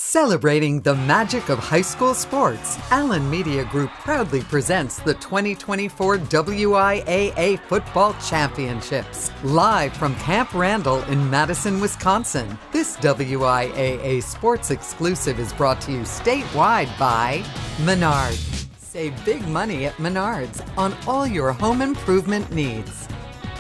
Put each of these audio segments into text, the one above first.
Celebrating the magic of high school sports, Allen Media Group proudly presents the 2024 WIAA Football Championships, live from Camp Randall in Madison, Wisconsin. This WIAA sports exclusive is brought to you statewide by Menards. Save big money at Menards on all your home improvement needs.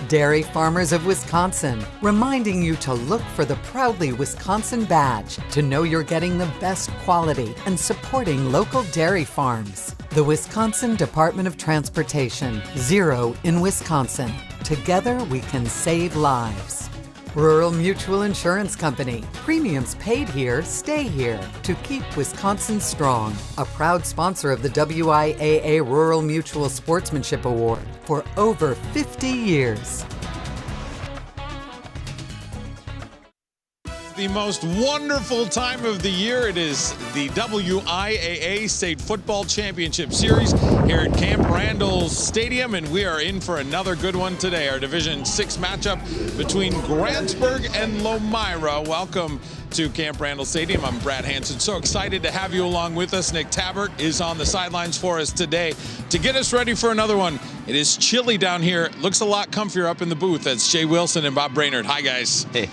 Dairy Farmers of Wisconsin, reminding you to look for the Proudly Wisconsin badge to know you're getting the best quality and supporting local dairy farms. The Wisconsin Department of Transportation, Zero in Wisconsin. Together we can save lives. Rural Mutual Insurance Company, premiums paid here, stay here to keep Wisconsin strong. A proud sponsor of the WIAA Rural Mutual Sportsmanship Award for over 50 years. The most wonderful time of the year. It is the WIAA State Football Championship Series here at Camp Randall Stadium, and we are in for another good one today. Our Division 6 matchup between Grantsburg and Lomira. Welcome to Camp Randall Stadium. I'm Brad Hanson. So excited to have you along with us. Nick Tabbert is on the sidelines for us today to get us ready for another one. It is chilly down here. Looks a lot comfier up in the booth. That's Jay Wilson and Bob Brainerd. Hi, guys. Hey.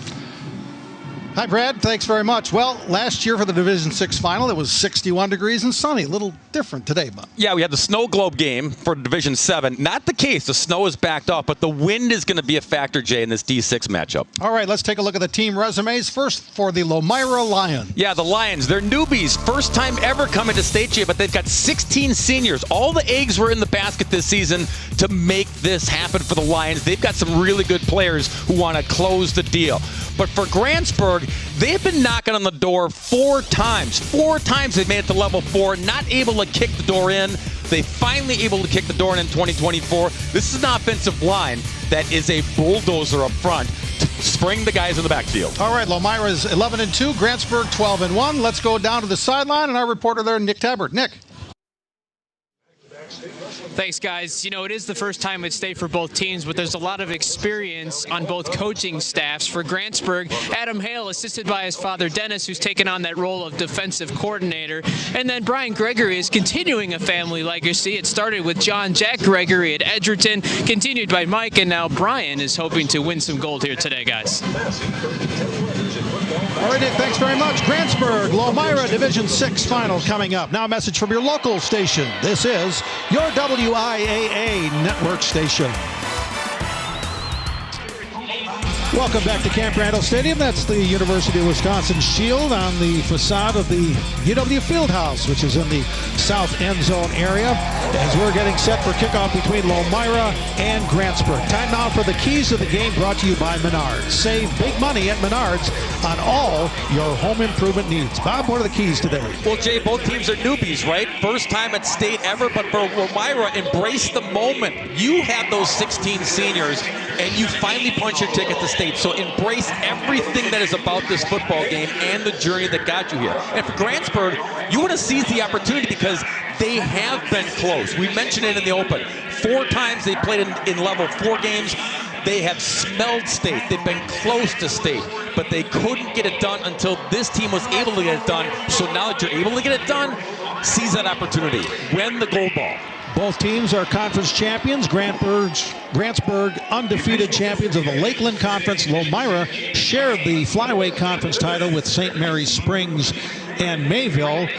Hi, Brad. Thanks very much. Well, last year for the Division 6 final, it was 61 degrees and sunny. A little different today, Bob. Yeah, we had the snow globe game for Division 7. Not the case. The snow is backed off, but the wind is going to be a factor, Jay, in this D6 matchup. All right, let's take a look at the team resumes. First, for the Lomira Lions. Yeah, the Lions. They're newbies. First time ever coming to state, Jay, but they've got 16 seniors. All the eggs were in the basket this season to make this happen for the Lions. They've got some really good players who want to close the deal. But for Grantsburg, they've been knocking on the door 4 times. 4 times they've made it to level 4, not able to kick the door in. They finally able to kick the door in 2024. This is an offensive line that is a bulldozer up front to spring the guys in the backfield. All right, Lomira is 11-2, Grantsburg 12-1. Let's go down to the sideline, and our reporter there, Nick Tabbert. Nick. Thanks, guys. You know, it is the first time at state for both teams, but there's a lot of experience on both coaching staffs. For Grantsburg, Adam Hale, assisted by his father, Dennis, who's taken on that role of defensive coordinator. And then Brian Gregory is continuing a family legacy. It started with John Jack Gregory at Edgerton, continued by Mike, and now Brian is hoping to win some gold here today, guys. All right, Nick, thanks very much. Grantsburg, Lomira Division 6 final coming up. Now a message from your local station. This is your WIAA network station. Welcome back to Camp Randall Stadium. That's the University of Wisconsin shield on the facade of the UW Fieldhouse, which is in the south end zone area, as we're getting set for kickoff between Lomira and Grantsburg. Time now for the keys of the game, brought to you by Menards. Save big money at Menards on all your home improvement needs. Bob, what are the keys today? Well, Jay, both teams are newbies, right? First time at state ever, but for Lomira, embrace the moment. You had those 16 seniors, and you finally punch your ticket to state. So embrace everything that is about this football game and the journey that got you here. And for Grantsburg, you want to seize the opportunity because they have been close. We mentioned it in the open. 4 times they played in level 4 games. They have smelled state. They've been close to state, but they couldn't get it done until this team was able to get it done. So now that you're able to get it done, seize that opportunity. Win the gold ball. Both teams are conference champions. Grantsburg undefeated champions of the Lakeland Conference. Lomira shared the flyweight conference title with St. Mary's Springs and Mayville.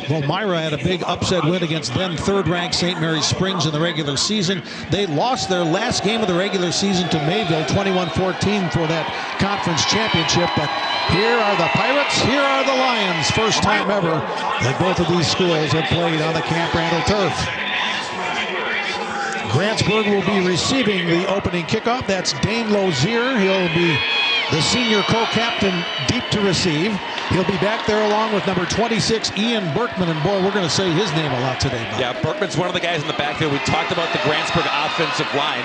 Lomira had a big upset win against then third-ranked St. Mary's Springs in the regular season. They lost their last game of the regular season to Mayville, 21-14 for that conference championship. But here are the Pirates, here are the Lions. First time ever that both of these schools have played on the Camp Randall turf. Grantsburg will be receiving the opening kickoff. That's Dane Lozier. He'll be the senior co-captain deep to receive. He'll be back there along with number 26, Ian Berkman. And boy, we're going to say his name a lot today, Bob. Yeah, Berkman's one of the guys in the backfield. We talked about the Grantsburg offensive line.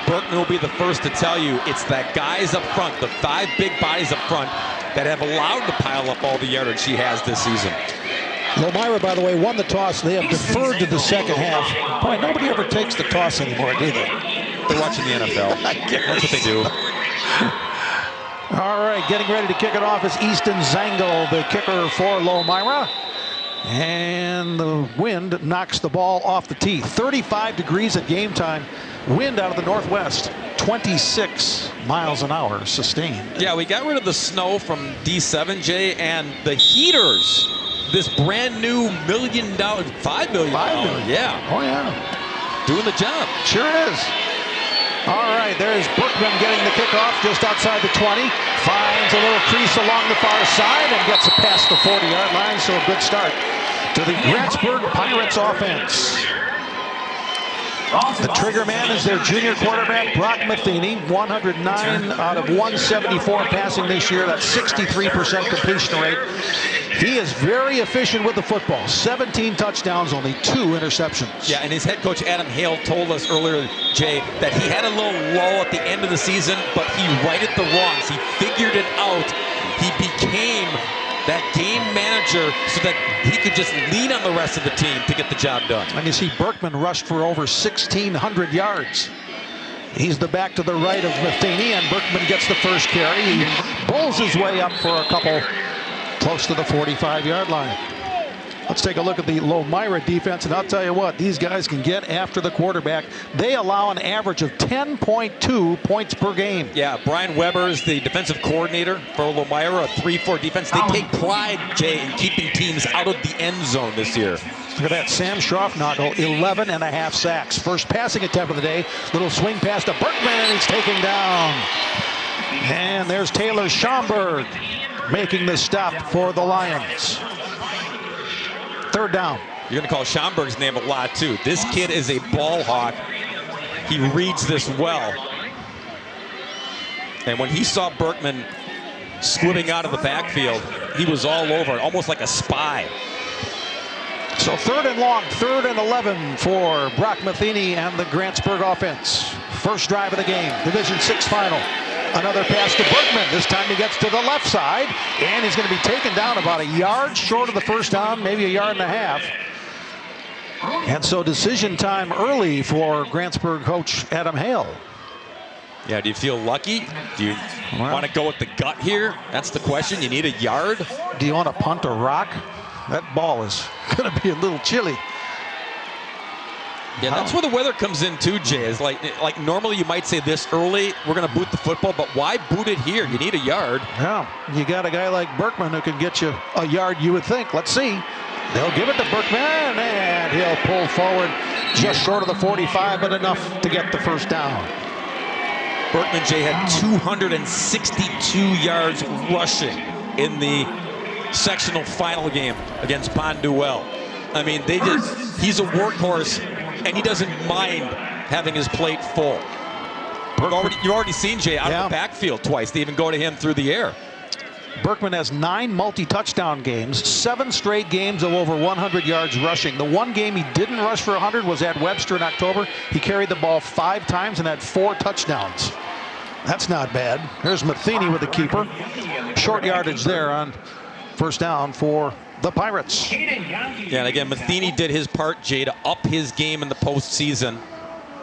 Berkman will be the first to tell you it's that guys up front, the 5 big bodies up front, that have allowed to pile up all the yardage he has this season. Lomira, by the way, won the toss. They have deferred to the second half. Boy, nobody ever takes the toss anymore, do they? They're watching the NFL. That's what they do. All right. right, getting ready to kick it off is Easton Zangle, the kicker for Lomira. And the wind knocks the ball off the tee. 35 degrees at game time. Wind out of the northwest. 26 miles an hour sustained. Yeah, we got rid of the snow from D7, Jay, and the heaters. This brand new $1 million, $5 million. Yeah. Oh, yeah. Doing the job. Sure is. All right, there's Berkman getting the kickoff just outside the 20. Finds a little crease along the far side and gets it past the 40-yard line, so a good start to the Grantsburg Pirates offense. The trigger man is their junior quarterback, Brock Matheny. 109 out of 174 passing this year. That's 63% completion rate. He is very efficient with the football. 17 touchdowns, only 2 interceptions. Yeah, and his head coach, Adam Hale, told us earlier, Jay, that he had a little lull at the end of the season, but he righted the wrongs. He figured it out. He became that game manager so that he could just lean on the rest of the team to get the job done. And you see Berkman rushed for over 1,600 yards. He's the back to the right of Matheny, and Berkman gets the first carry. He bowls his way up for a couple close to the 45-yard line. Let's take a look at the Lomira defense, and I'll tell you what, these guys can get after the quarterback. They allow an average of 10.2 points per game. Yeah, Brian Weber is the defensive coordinator for Lomira, a 3-4 defense. They take pride, Jay, in keeping teams out of the end zone this year. Look at that, Sam Schroffnagel, 11.5 sacks. First passing attempt of the day. Little swing pass to Berkman, and he's taken down. And there's Taylor Schomburg making the stop for the Lions. Third down. You're going to call Schomburg's name a lot, too. This kid is a ball hawk. He reads this well. And when he saw Berkman squibing out of the backfield, he was all over it, almost like a spy. So third and long, 3rd and 11 for Brock Matheny and the Grantsburg offense. First drive of the game, Division 6 final. Another pass to Berkman. This time he gets to the left side, and he's going to be taken down about a yard short of the first down, maybe a yard and a half. And so decision time early for Grantsburg coach Adam Hale. Yeah, do you feel lucky? Do you want to go with the gut here? That's the question. You need a yard? Do you want to punt or rock? That ball is going to be a little chilly. Yeah, that's where the weather comes in too, Jay. Is like normally you might say this early, we're going to boot the football, but why boot it here? You need a yard. Yeah, you got a guy like Berkman who can get you a yard, you would think. Let's see. They'll give it to Berkman, and he'll pull forward just short of the 45, but enough to get the first down. Berkman, Jay, had 262 yards rushing in the sectional final game against Bonduel. I mean, he's a workhorse, and he doesn't mind having his plate full. You've already seen Jay out of the backfield twice. They even go to him through the air. Berkman has 9 multi-touchdown games, 7 straight games of over 100 yards rushing. The one game he didn't rush for 100 was at Webster in October. He carried the ball 5 times and had 4 touchdowns. That's not bad. Here's Matheny with the keeper. Short yardage there on first down for the Pirates. Yeah, and again, Matheny did his part, Jay, to up his game in the postseason.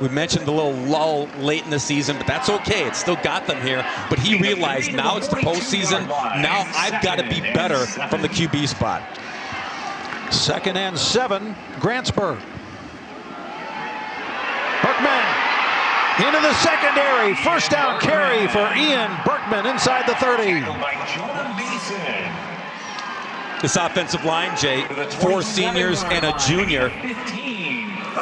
We mentioned the little lull late in the season, but that's okay. It's still got them here. But he realized now it's the postseason. Now I've got to be better from the QB spot. 2nd and 7, Grantsburg. Berkman into the secondary. First down carry for Ian Berkman inside the 30. This offensive line, Jay, 4 seniors and a junior.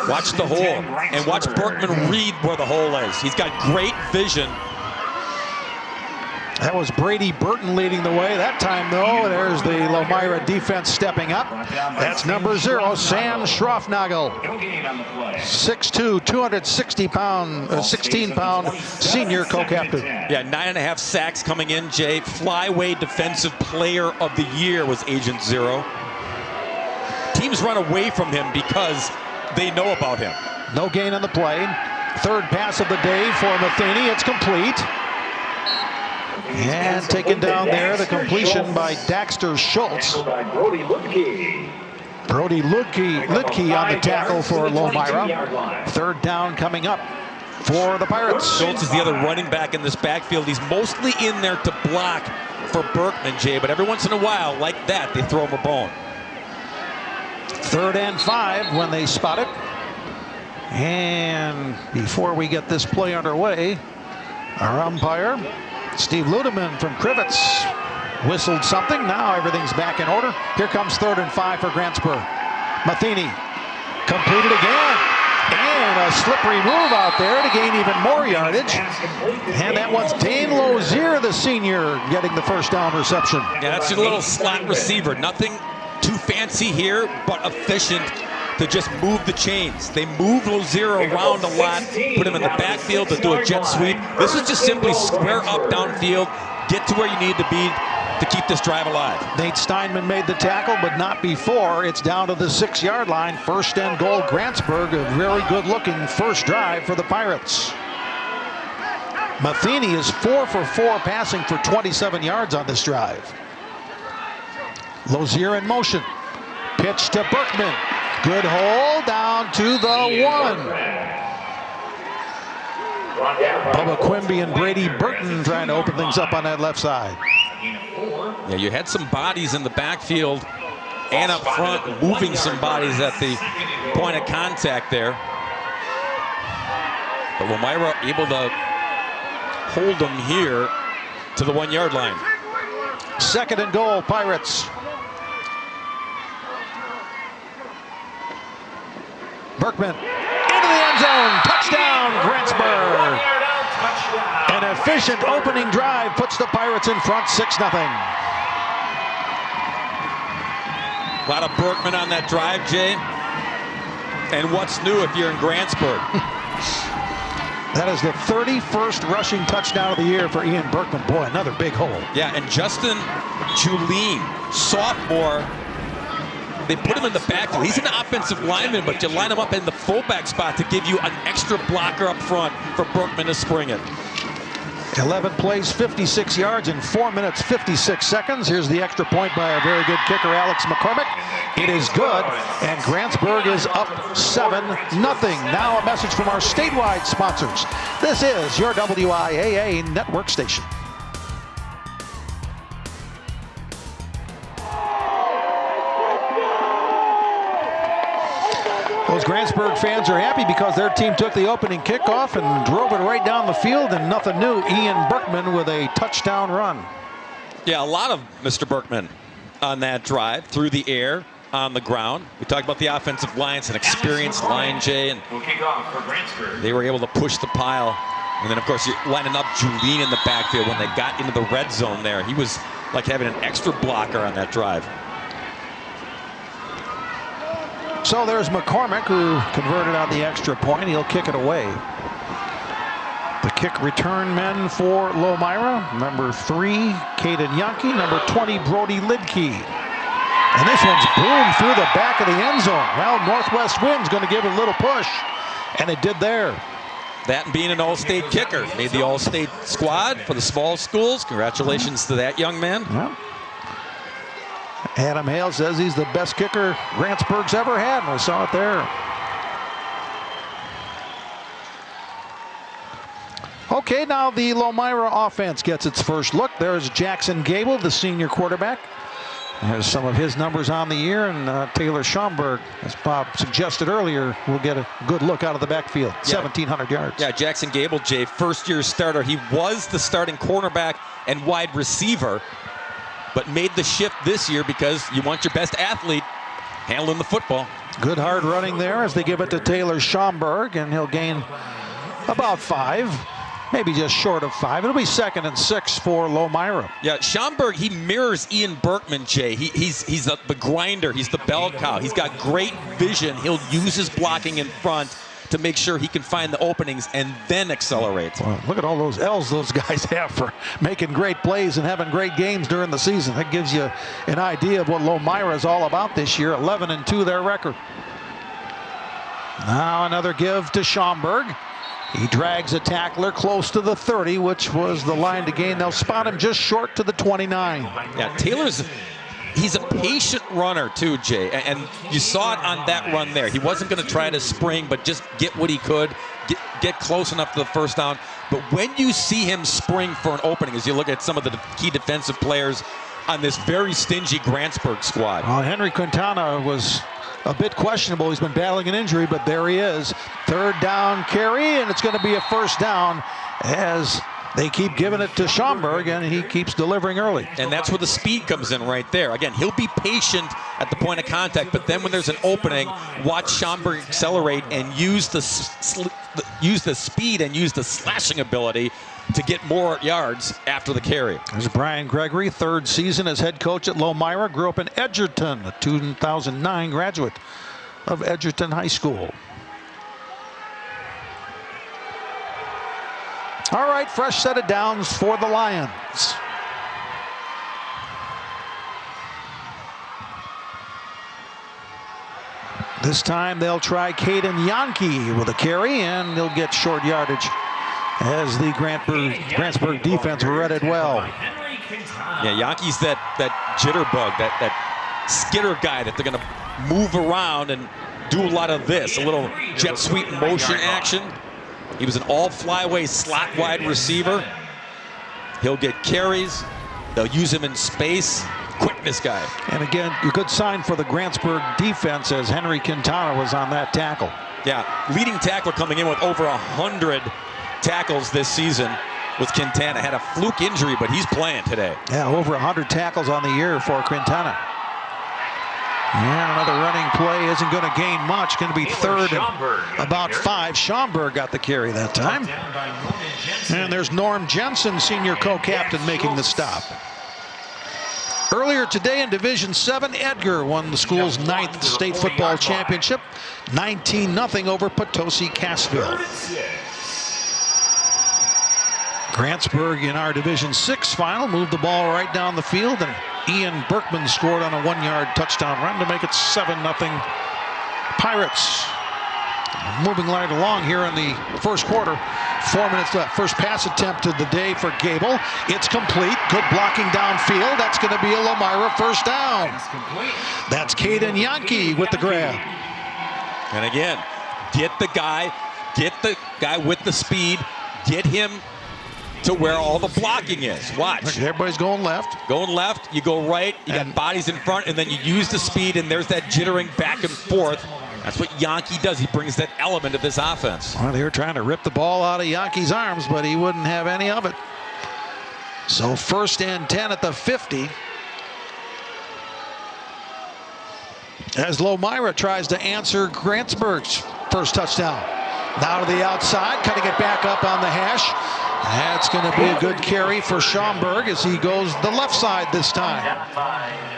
Watch the hole, and watch Berkman read where the hole is. He's got great vision. That was Brady Burton leading the way. That time, though, there's the Lomira defense stepping up. That's number 0, Sam Schroffnagel. 6'2", 216-pound, 16-pound senior co-captain. Yeah, 9.5 sacks coming in, Jay. Flyweight Defensive Player of the Year was Agent 0. Teams run away from him because they know about him. No gain on the play. Third pass of the day for Matheny. It's complete. And taken down there, the completion by Daxter Schultz. Brody Ludke on the tackle for Lomira. Third down coming up for the Pirates. Schultz is the other running back in this backfield. He's mostly in there to block for Berkman, Jay, but every once in a while, like that, they throw him a bone. 3rd and 5 when they spot it. And before we get this play underway, our umpire, Steve Ludeman from Crivets, whistled something. Now everything's back in order. Here comes 3rd and 5 for Grantsburg. Matheny completed again. And a slippery move out there to gain even more yardage. And that one's Dane Lozier, the senior, getting the first down reception. Yeah, that's your little slot receiver. Nothing too fancy here, but efficient to just move the chains. They move Lozier around a lot, put him in the backfield to do a jet sweep. This is just simply square up downfield, get to where you need to be to keep this drive alive. Nate Steinman made the tackle, but not before. It's down to the 6-yard line. 1st and goal, Grantsburg. A very good-looking first drive for the Pirates. Matheny is 4 for 4 passing for 27 yards on this drive. Lozier in motion. Pitch to Berkman. Good hole down to the 1. Bubba Quimby and Brady Burton trying to open things up on that left side. Yeah, you had some bodies in the backfield and up front, moving some bodies at the point of contact there. But Lomira able to hold them here to the 1-yard line. 2nd and goal, Pirates. Berkman into the end zone. Touchdown, Grantsburg. An efficient opening drive puts the Pirates in front 6-0. A lot of Berkman on that drive, Jay. And what's new if you're in Grantsburg? That is the 31st rushing touchdown of the year for Ian Berkman. Boy, another big hole. Yeah, and Justin Julien, sophomore, they put him in the backfield. He's an offensive lineman, but you line him up in the fullback spot to give you an extra blocker up front for Berkman to spring it. 11 plays, 56 yards in 4 minutes, 56 seconds. Here's the extra point by a very good kicker, Alex McCormick. It is good, and Grantsburg is up 7-0. Now a message from our statewide sponsors. This is your WIAA network station. Those Grantsburg fans are happy because their team took the opening kickoff and drove it right down the field, and nothing new. Ian Berkman with a touchdown run. Yeah, a lot of Mr. Berkman on that drive, through the air, on the ground. We talked about the offensive line. It's an experienced line, Jay, and they were able to push the pile. And then, of course, you're lining up Julien in the backfield when they got into the red zone there. He was like having an extra blocker on that drive. So there's McCormick, who converted on the extra point. He'll kick it away. The kick return men for Lomira. Number 3, Caden Yankee. Number 20, Brody Lidkey. And this one's boomed through the back of the end zone. Well, Northwest wind's going to give it a little push. And it did there. That and being an all-state kicker. Made the all-state squad for the small schools. Congratulations to that young man. Yeah. Adam Hale says he's the best kicker Grantsburg's ever had, and we saw it there. Okay, now the Lomira offense gets its first look. There's Jackson Gable, the senior quarterback. There's some of his numbers on the year, and Taylor Schomburg, as Bob suggested earlier, will get a good look out of the backfield. 1,700 yards. Yeah, Jackson Gable, Jay, first-year starter. He was the starting cornerback and wide receiver, but made the shift this year because you want your best athlete handling the football. Good hard running there as they give it to Taylor Schomburg, and he'll gain about 5, maybe just short of 5. It'll be 2nd and 6 for Lomira. Yeah, Schomburg, he mirrors Ian Berkman, Jay. He's the grinder. He's the bell cow. He's got great vision. He'll use his blocking in front to make sure he can find the openings and then accelerate. Well, look at all those L's those guys have for making great plays and having great games during the season. That gives you an idea of what Lomira is all about this year. 11-2 their record. Now another give to Schomburg. He drags a tackler close to the 30, which was the line to gain. They'll spot him just short to the 29. Yeah, Taylor's he's a patient runner too, Jay, and you saw it on that run there. He wasn't going to try to spring, but just get what he could, get close enough to the first down. But when you see him spring for an opening, as you look at some of the key defensive players on this very stingy Grantsburg squad. Well, Henry Quintana was a bit questionable. He's been battling an injury, but there he is. Third down carry, and it's going to be a first down as they keep giving it to Schaumburg, and he keeps delivering early. And that's where the speed comes in right there. Again, he'll be patient at the point of contact, but then when there's an opening, watch Schaumburg accelerate and use the speed and use the slashing ability to get more yards after the carry. There's Brian Gregory, third season as head coach at Lomira. Grew up in Edgerton, a 2009 graduate of Edgerton High School. All right, fresh set of downs for the Lions. This time they'll try Caden Yankee with a carry, and they'll get short yardage as the Grantsburg defense read it well. Yeah, Yankee's that jitterbug, that skitter guy that they're going to move around and do a lot of this, a little jet sweep motion action. He was an all flyway slot wide receiver. He'll get carries. They'll use him in space. Quickness guy. And again, a good sign for the Grantsburg defense as Henry Quintana was on that tackle. Yeah, leading tackler coming in with over 100 tackles this season was Quintana. Had a fluke injury, but he's playing today. Yeah, over 100 tackles on the year for Quintana. And another running play isn't going to gain much. Going to be third and about 5. Schaumburg got the carry that time. And there's Norm Jensen, senior co-captain, making the stop. Earlier today in Division 7, Edgar won the school's 9th state football championship, 19-0 over Potosi Cassville. Grantsburg in our Division 6 final moved the ball right down the field, and Ian Berkman scored on a 1-yard touchdown run to make it 7-0 Pirates. Moving right along here in the first quarter. 4 minutes left. First pass attempt of the day for Gable. It's complete. Good blocking downfield. That's going to be a Lomira first down. That's Caden Yankee with the grab. And again, get the guy with the speed, get him to where all the blocking is. Watch. Everybody's going left. Going left, you go right, you got bodies in front, and then you use the speed, and there's that jittering back and forth. That's what Yankee does. He brings that element of this offense. Well, they were trying to rip the ball out of Yankee's arms, but he wouldn't have any of it. So 1st and 10 at the 50. As Lomira tries to answer Grantsburg's first touchdown. Now to the outside, cutting it back up on the hash. That's going to be a good carry for Schaumburg as he goes the left side this time.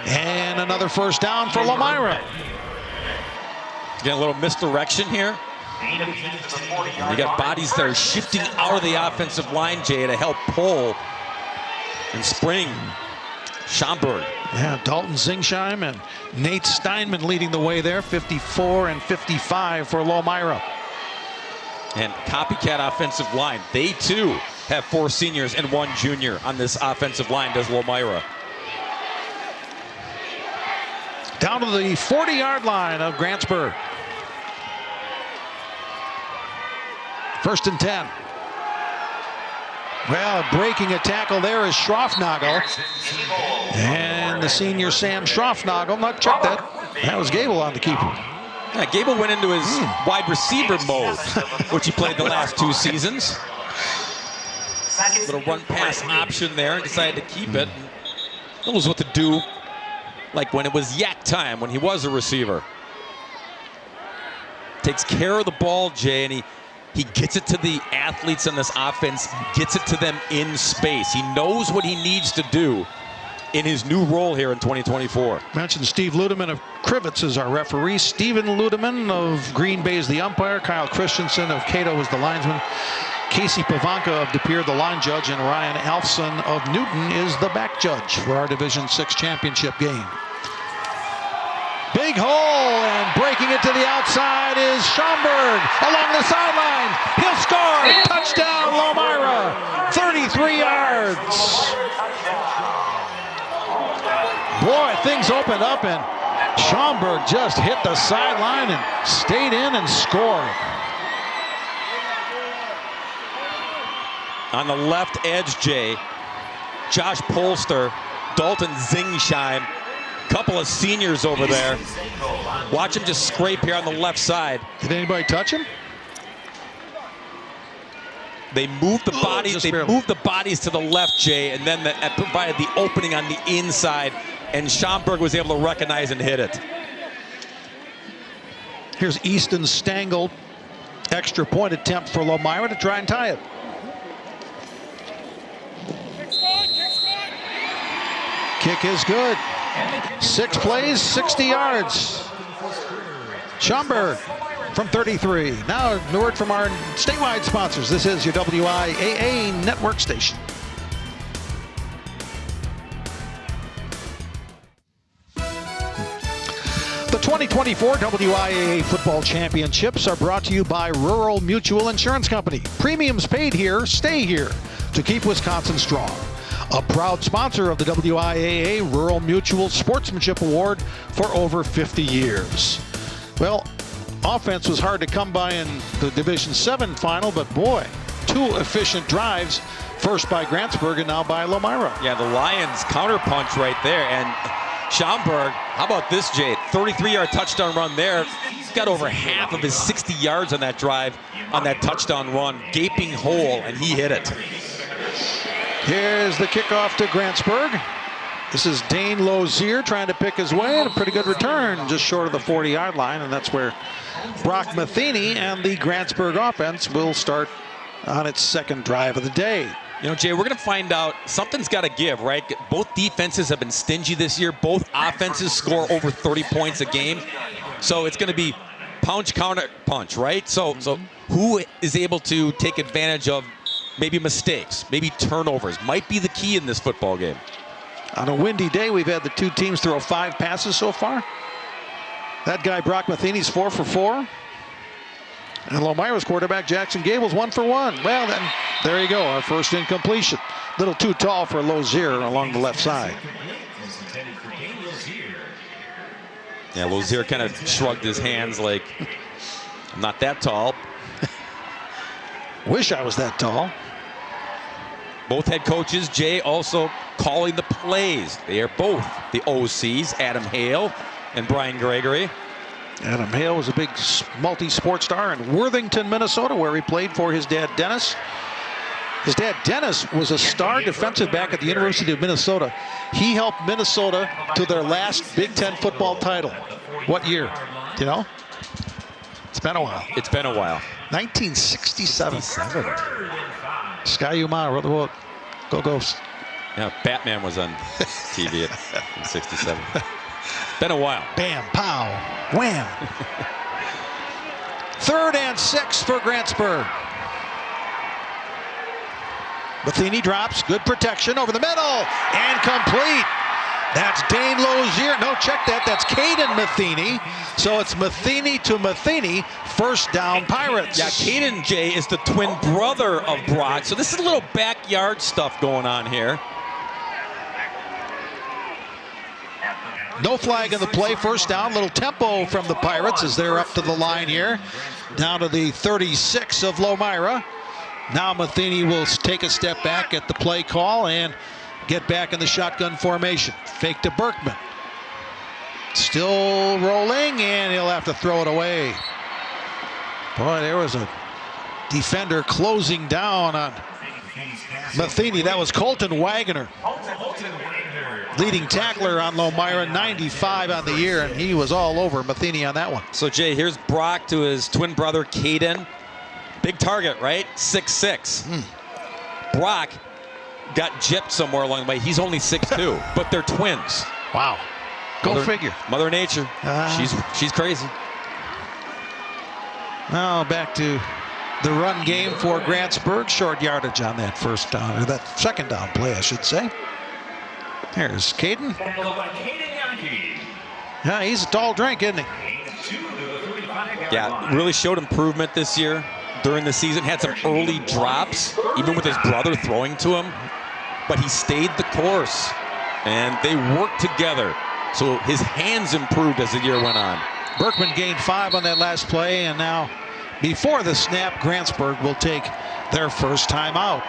And another first down for Lomira. Getting a little misdirection here. You got bodies that are shifting out of the offensive line, Jay, to help pull and spring Schaumburg. Yeah, Dalton Zingsheim and Nate Steinman leading the way there, 54 and 55 for Lomira. And copycat offensive line. They too have 4 seniors and 1 junior on this offensive line, does Lomira. Down to the 40-yard line of Grantsburg. 1st and 10. Well, breaking a tackle there is Schroffnagel. And the senior Sam Schroffnagel, not check that. That was Gable on the keeper. Yeah, Gable went into his wide receiver mode, which he played the last 2 seasons. Little run pass option there, and decided to keep it. Knows what to do, like when it was yak time, when he was a receiver. Takes care of the ball, Jay, and he gets it to the athletes on this offense, gets it to them in space. He knows what he needs to do in his new role here in 2024. Mentioned Steve Ludeman of Crivets is our referee. Steven Ludeman of Green Bay is the umpire. Kyle Christensen of Cato is the linesman. Casey Pavanka of De Pere, the line judge, and Ryan Alfson of Newton is the back judge for our Division 6 championship game. Big hole, and breaking it to the outside is Schaumburg along the sideline. He'll score. Touchdown, Lomira. 33 yards. Boy, things opened up, and Schaumburg just hit the sideline and stayed in and scored. On the left edge, Jay, Josh Polster, Dalton Zingsheim, couple of seniors over there. Watch him just scrape here on the left side. Did anybody touch him? They moved the bodies. They moved the bodies to the left, Jay, and then that provided the opening on the inside, and Schaumburg was able to recognize and hit it. Here's Easton Stangl, extra point attempt for Lomira to try and tie it. Kick is good. 6 plays, 60 yards. Schaumburg from 33. Now, a word from our statewide sponsors. This is your WIAA network station. The 2024 WIAA Football Championships are brought to you by Rural Mutual Insurance Company. Premiums paid here, stay here to keep Wisconsin strong. A proud sponsor of the WIAA Rural Mutual Sportsmanship Award for over 50 years. Well, offense was hard to come by in the Division 7 final, but boy, 2 efficient drives, first by Grantsburg and now by Lomira. Yeah, the Lions counterpunch right there, and Schaumburg, how about this, Jay? 33-yard touchdown run there. He's got over half of his 60 yards on that drive, on that touchdown run. Gaping hole, and he hit it. Here's the kickoff to Grantsburg. This is Dane Lozier trying to pick his way, and a pretty good return just short of the 40-yard line, and that's where Brock Matheny and the Grantsburg offense will start on its second drive of the day. You know, Jay, we're going to find out something's got to give, right? Both defenses have been stingy this year. Both offenses score over 30 points a game. So it's going to be punch, counter, punch, right? So who is able to take advantage of maybe mistakes, maybe turnovers, might be the key in this football game. On a windy day, we've had the 2 teams throw 5 passes so far. That guy, Brock Matheny's 4 for 4. And Lomira's quarterback, Jackson Gable's 1 for 1. Well, then, there you go, our first incompletion. Little too tall for Lozier along the left side. Yeah, Lozier kind of shrugged his hands like, I'm not that tall. Wish I was that tall. Both head coaches, Jay, also calling the plays. They are both the OCs, Adam Hale and Brian Gregory. Adam Hale was a big multi-sport star in Worthington, Minnesota, where he played for his dad, Dennis. His dad, Dennis, was a star defensive back at the University of Minnesota. He helped Minnesota to their last Big Ten football title. What year? Do you know? It's been a while. It's been a while. 1967. Sky-U-Ma wrote the quote, "Go Ghosts." Yeah, Batman was on TV in '67. Been a while. Bam, pow, wham. 3rd and 6 for Grantsburg. Matheny drops, good protection over the middle, and complete. That's Dane Lozier. No, check that. That's Caden Matheny. So it's Matheny to Matheny. First down, Pirates. Yeah, Caden, Jay, is the twin brother of Brock. So this is a little backyard stuff going on here. No flag in the play. First down. Little tempo from the Pirates as they're up to the line here. Down to the 36 of Lomira. Now Matheny will take a step back at the play call and get back in the shotgun formation. Fake to Berkman. Still rolling, and he'll have to throw it away. Boy, there was a defender closing down on Matheny. That was Colton Wagner. Leading tackler on Lomira, 95 on the year, and he was all over Matheny on that one. So, Jay, here's Brock to his twin brother, Caden. Big target, right? 6'6". Brock got gypped somewhere along the way. He's only 6'2", but they're twins. Wow. Go figure. Mother Nature. She's crazy. Now back to the run game for Grantsburg. Short yardage on that first down, or that second down play, I should say. There's Caden. Yeah, he's a tall drink, isn't he? Yeah, really showed improvement this year during the season. Had some early drops, even with his brother throwing to him. But he stayed the course. And they worked together. So his hands improved as the year went on. Berkman gained 5 on that last play, and now before the snap, Grantsburg will take their first timeout.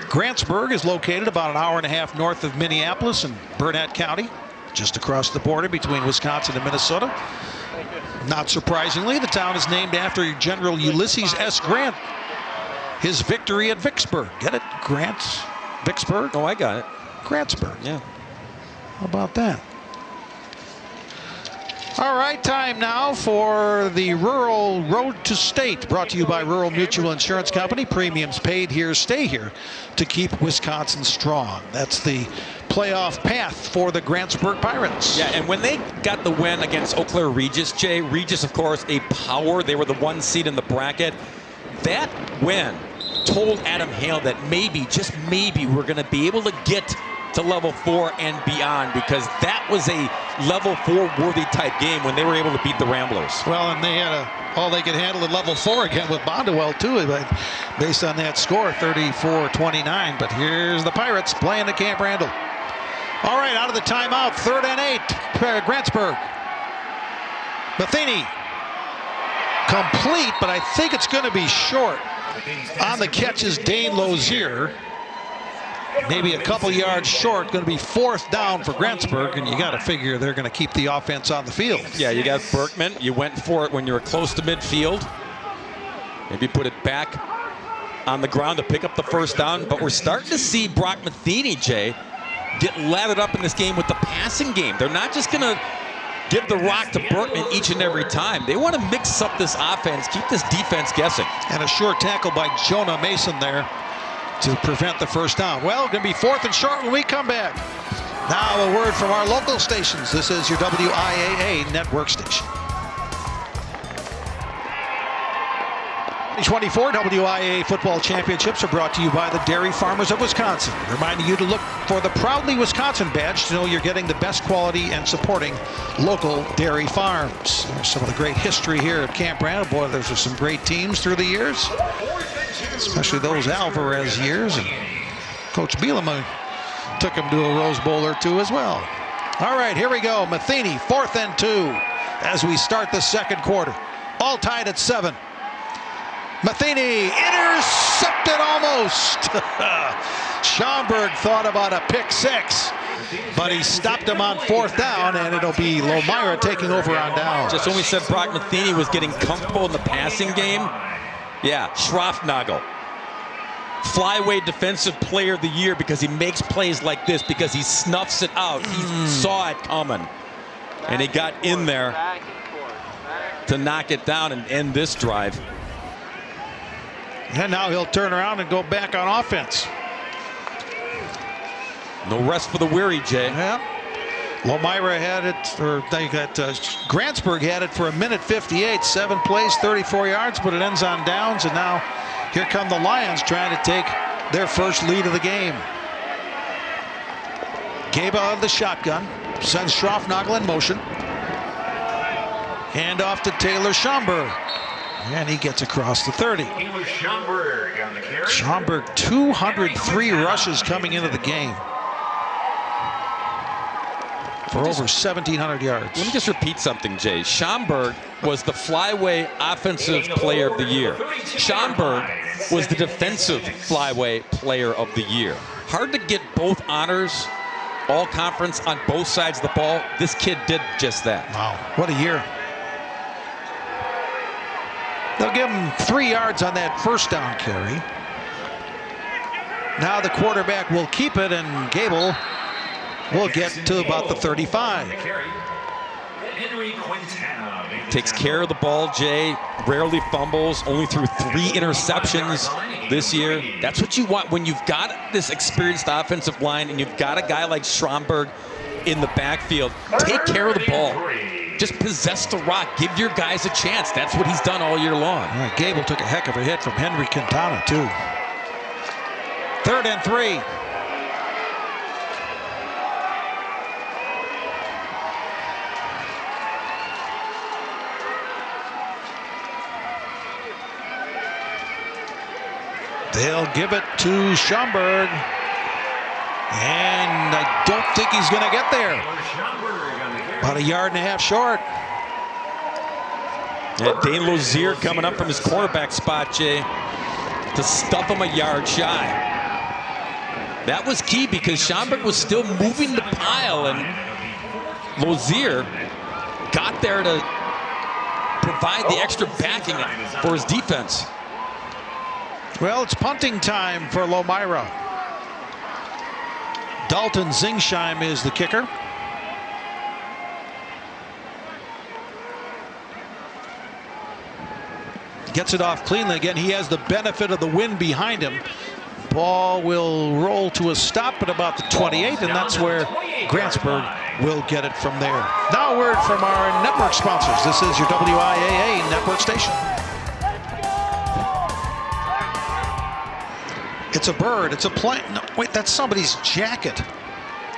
Grantsburg is located about an hour and a half north of Minneapolis in Burnett County, just across the border between Wisconsin and Minnesota. Not surprisingly, the town is named after General Ulysses S. Grant. His victory at Vicksburg. Get it? Vicksburg? Oh, I got it. Grantsburg. Yeah. How about that? All right, time now for the Rural Road to State, brought to you by Rural Mutual Insurance Company. Premiums paid here, stay here to keep Wisconsin strong. That's the playoff path for the Grantsburg Pirates. Yeah, and when they got the win against Eau Claire Regis, Jay, Regis, of course, a power. They were the 1 seed in the bracket. That win told Adam Hale that maybe, just maybe, we're going to be able to get to level 4 and beyond, because that was a level 4 worthy type game when they were able to beat the Ramblers. Well, and they had all they could handle at level 4 again with Bondwell too, but based on that score, 34-29. But here's the Pirates playing at Camp Randall. All right, out of the timeout, 3rd and 8, Grantsburg. Matheny complete, but I think it's going to be short. On the catch is Dane Lozier. Maybe a couple yards short. Going to be 4th down for Grantsburg, and you got to figure they're going to keep the offense on the field. Yeah, you got Berkman. You went for it when you were close to midfield. Maybe put it back on the ground to pick up the 1st down. But we're starting to see Brock Matheny, Jay, get lathered up in this game with the passing game. They're not just going to give the rock to Berkman each and every time. They want to mix up this offense, keep this defense guessing. And a short tackle by Jonah Mason there to prevent the 1st down. Well, going to be 4th and short when we come back. Now a word from our local stations. This is your WIAA network station. 2024 WIAA football championships are brought to you by the Dairy Farmers of Wisconsin, reminding you to look for the Proudly Wisconsin badge to know you're getting the best quality and supporting local dairy farms. There's some of the great history here at Camp Randall. Boy, there's some great teams through the years, especially those Alvarez years. And Coach Bielema took him to a Rose Bowl or 2 as well. All right, here we go. Matheny, 4th and 2 as we start the 2nd quarter. All tied at 7. Matheny intercepted almost. Schomburg thought about a pick 6, but he stopped him on 4th down, and it'll be Lomira taking over on down. Just when we said Brock Matheny was getting comfortable in the passing game, yeah, Schroffnagel, flyweight defensive player of the year, because he makes plays like this, because he snuffs it out. He saw it coming, and he got in there to knock it down and end this drive. And now he'll turn around and go back on offense. No rest for the weary, Jay. Yeah. Lomira had it, or they got Grantsburg had it for 1:58, 7 plays, 34 yards, but it ends on downs. And now here come the Lions trying to take their first lead of the game. Gaba out of the shotgun, sends Schroffnagel in motion. Hand off to Taylor Schomburg. And he gets across the 30. Schomburg, 203 rushes coming into the game for over 1,700 yards. Let me just repeat something, Jay. Schomburg was the flyway offensive player of the year. Schomburg was the defensive flyway player of the year. Hard to get both honors, all conference on both sides of the ball. This kid did just that. Wow, what a year. They'll give him 3 yards on that 1st down carry. Now the quarterback will keep it, and Gable will get to about the 35. Takes care of the ball, Jay. Rarely fumbles, only threw 3 interceptions this year. That's what you want when you've got this experienced offensive line and you've got a guy like Schomburg in the backfield. Take care of the ball. Just possess the rock. Give your guys a chance. That's what he's done all year long. All right, Gable took a heck of a hit from Henry Quintana, too. 3rd and 3. They'll give it to Schaumburg. And I don't think he's going to get there. About a yard and a half short. Yeah, Dane Lozier coming up from his quarterback spot, Jay, to stuff him a yard shy. That was key because Schaumburg was still moving the pile, and Lozier got there to provide the extra backing for his defense. Well, it's punting time for Lomira. Dalton Zingsheim is the kicker. Gets it off cleanly. Again, he has the benefit of the wind behind him. Ball will roll to a stop at about the 28, and that's where Grantsburg will get it from there. Now a word from our network sponsors. This is your WIAA network station. It's a bird. It's a plane. No, wait, that's somebody's jacket.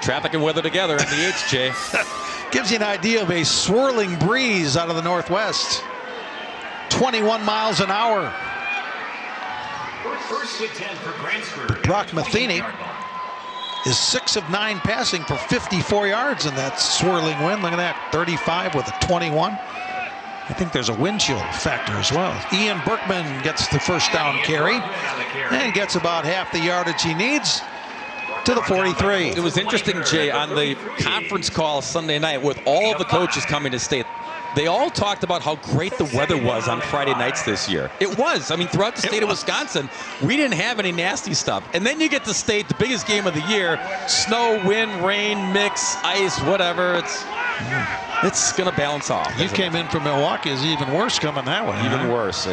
Traffic and weather together in the HJ. Gives you an idea of a swirling breeze out of the northwest. 21 miles an hour. First and 10 for Grantsburg. Brock Matheny is 6 of 9 passing for 54 yards in that swirling wind. Look at that, 35 with a 21. I think there's a wind chill factor as well. Ian Berkman gets the first down carry and gets about half the yardage he needs to the 43. It was interesting, Jay, on the conference call Sunday night with all the coaches coming to state. They all talked about how great the weather was on Friday nights this year. It was. I mean, throughout the state of Wisconsin, we didn't have any nasty stuff. And then you get to state, the biggest game of the year, snow, wind, rain, mix, ice, whatever. It's going to balance off. You came in from Milwaukee, is even worse coming that way. Even worse.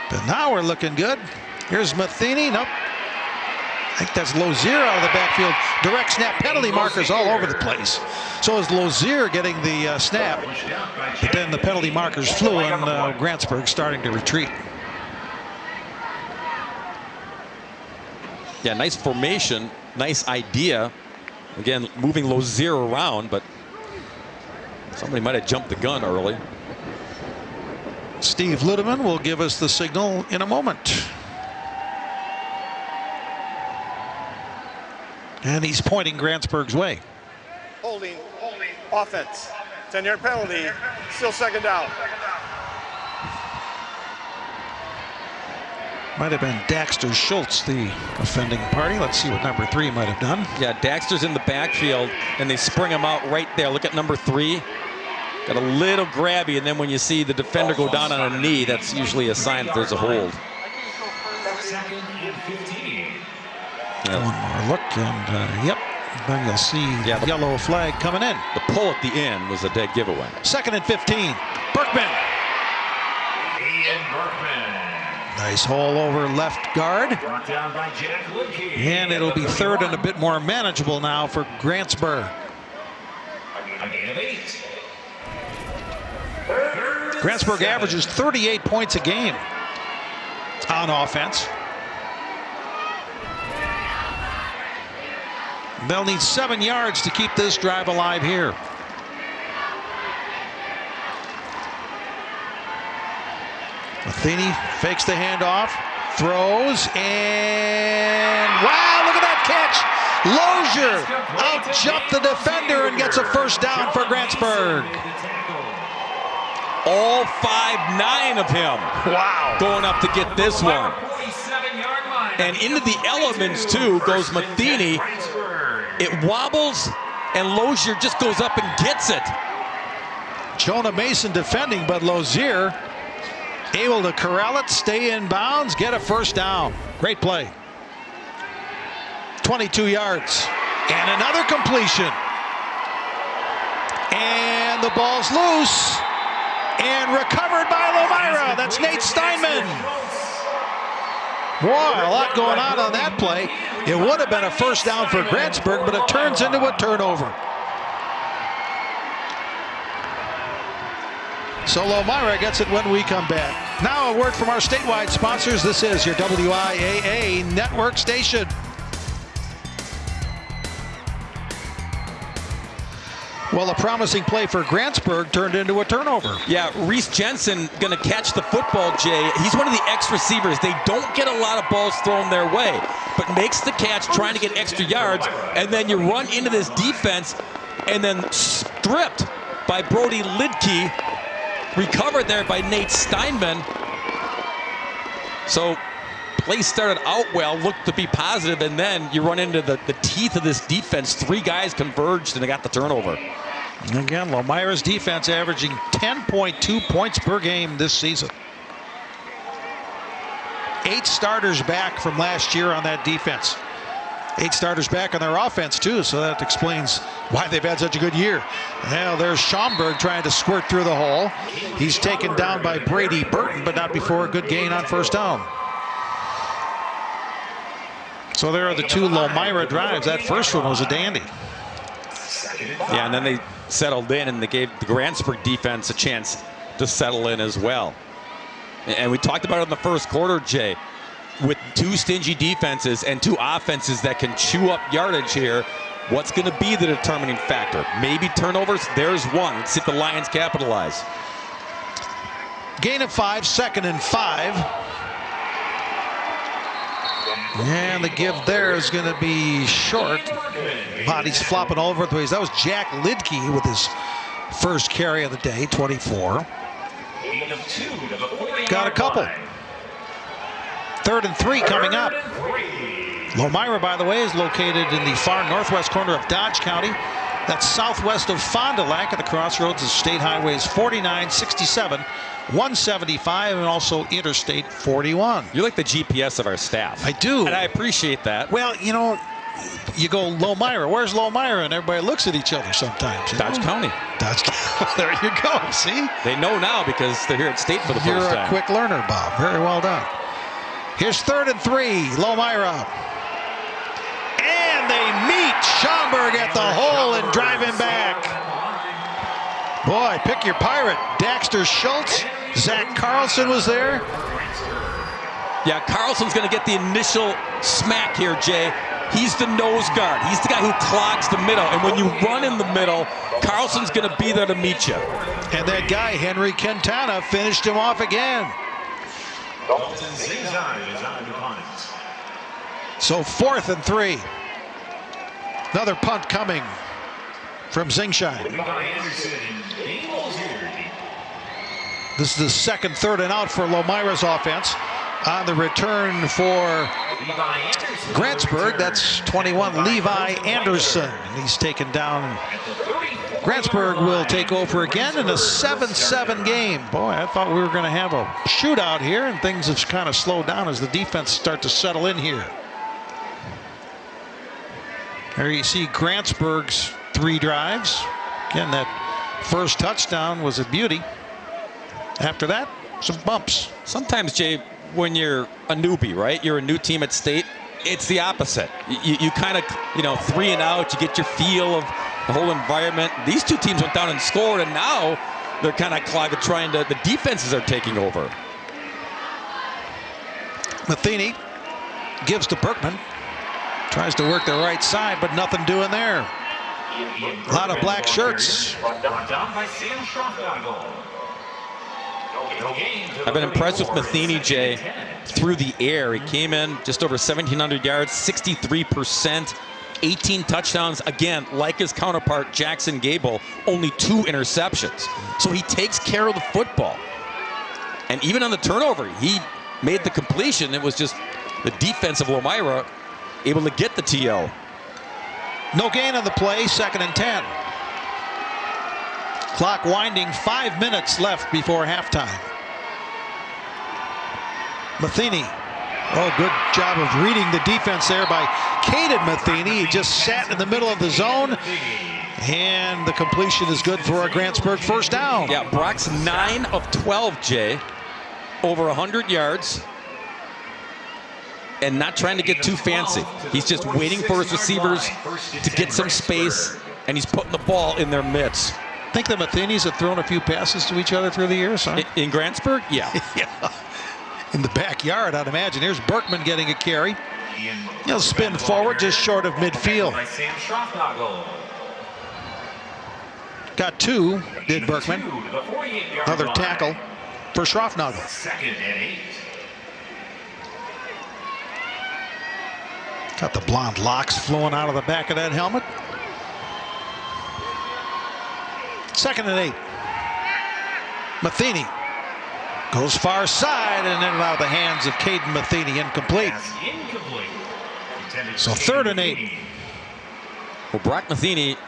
But now we're looking good. Here's Matheny. Nope. I think that's Lozier out of the backfield. Direct snap, penalty markers all over the place. So is Lozier getting the snap, but then the penalty markers flew, and Grantsburg starting to retreat. Yeah, nice formation, nice idea. Again, moving Lozier around, but somebody might have jumped the gun early. Steve Ludeman will give us the signal in a moment. And he's pointing Grantsburg's way. Holding, offense, 10-yard penalty, still second down. Might have been Daxter Schultz, the offending party. Let's see what number 3 might have done. Yeah, Daxter's in the backfield, and they spring him out right there. Look at number 3. Got a little grabby, and then when you see the defender go down on a knee, that's usually a sign that there's a hold. One more look, and yep, then you'll see the yellow flag coming in. The pull at the end was a dead giveaway. 2nd and 15. Berkman. Ian Berkman. Nice hole over left guard. Brought down by Jack Lidke. And it'll be 3rd and a bit more manageable now for Grantsburg. A gain of 8. Grantsburg averages 38 points a game on offense. They'll need 7 yards to keep this drive alive here. Matheny fakes the handoff, throws, and wow, look at that catch. Lozier out-jumped the defender and gets a first down for Grantsburg. All 5'9" of him. Wow. Going up to get this one. And into the elements, too, goes Matheny. It wobbles, and Lozier just goes up and gets it. Jonah Mason defending, but Lozier able to corral it, stay in bounds, get a first down. Great play. 22 yards. And another completion. And the ball's loose. And recovered by Lomira. That's Nate Steinman. Boy, a lot going on that play. It would have been a first down for Grantsburg, but it turns into a turnover. So Lomira gets it when we come back. Now a word from our statewide sponsors. This is your WIAA network station. Well, a promising play for Grantsburg turned into a turnover. Yeah, Reese Jensen going to catch the football, Jay. He's one of the X receivers. They don't get a lot of balls thrown their way, but makes the catch trying to get extra yards, and then you run into this defense and then stripped by Brody Lidke, recovered there by Nate Steinman. So play started out well, looked to be positive, and then you run into the teeth of this defense. 3 guys converged, and they got the turnover. Again, Lomira's defense averaging 10.2 points per game this season. 8 starters back from last year on that defense. 8 starters back on their offense, too, so that explains why they've had such a good year. Now, there's Schaumburg trying to squirt through the hole. He's taken down by Brady Burton, but not before a good gain on first down. So there are the 2 Lomira drives. That first one was a dandy. Yeah, and then they settled in, and they gave the Grantsburg defense a chance to settle in as well. And we talked about it in the first quarter, Jay. With 2 stingy defenses and 2 offenses that can chew up yardage here, what's going to be the determining factor? Maybe turnovers? There's one. Let's see if the Lions capitalize. Gain of 5, 2nd and 5. And the give there is going to be short. Body's flopping all over the place. That was Jack Lidke with his first carry of the day, 24. Got a couple. 3rd and 3 coming up. Lomira, by the way, is located in the far northwest corner of Dodge County. That's southwest of Fond du Lac at the crossroads of State Highways 49, 67, 175, and also Interstate 41. You're like the GPS of our staff. I do. And I appreciate that. Well, you know, you go Lomira. Where's Lomira? And everybody looks at each other sometimes. Dodge County. Dodge County. There you go. See? They know now because they're here at State for the first time. You're a quick learner, Bob. Very well done. Here's 3rd and 3. Lomira. And they meet Schaumburg at the hole and drive him back. Boy, pick your pirate. Daxter Schultz. Zach Carlson was there. Yeah, Carlson's going to get the initial smack here, Jay. He's the nose guard. He's the guy who clogs the middle. And when you run in the middle, Carlson's going to be there to meet you. And that guy, Henry Quintana, finished him off again. So 4th and 3. Another punt coming from Zingshine. This is the 2nd, 3rd and out for Lomira's offense. On the return for Grantsburg, that's 21, Levi Anderson. He's taken down. Grantsburg will take over again in a 7-7 game. Boy, I thought we were going to have a shootout here, and things have kind of slowed down as the defense start to settle in here. There you see Grantsburg's 3 drives. Again, that first touchdown was a beauty. After that, some bumps. Sometimes, Jay, when you're a newbie, right? You're a new team at State. It's the opposite. You kind of, 3 and out. You get your feel of the whole environment. These 2 teams went down and scored, and now they're kind of trying to. The defenses are taking over. Matheny gives to Berkman. Tries to work the right side, but nothing doing there. A lot of black shirts. I've been impressed with Matheny, Jay, through the air. He came in just over 1,700 yards, 63%, 18 touchdowns. Again, like his counterpart, Jackson Gable, only 2 interceptions. So he takes care of the football. And even on the turnover, he made the completion. It was just the defense of Lomira able to get the TO. No gain on the play, 2nd and 10. Clock winding, 5 minutes left before halftime. Matheny. Oh, good job of reading the defense there by Caden Matheny. He just sat in the middle of the zone. And the completion is good for a Grantsburg first down. Yeah, Brock's 9 of 12, Jay. Over 100 yards. And not trying to get too fancy. He's just waiting for his receivers to get some space, and he's putting the ball in their midst. I think the Matheny's have thrown a few passes to each other through the years, huh? In Grantsburg? Yeah. Yeah. In the backyard, I'd imagine. Here's Berkman getting a carry. He'll spin forward just short of midfield. Got two, did Berkman. Another tackle for Schroffnagel. Second and 8. Got the blonde locks flowing out of the back of that helmet. Second and 8. Matheny goes far side and then out of the hands of Caden Matheny, incomplete. So third and 8. Well, Brock Matheny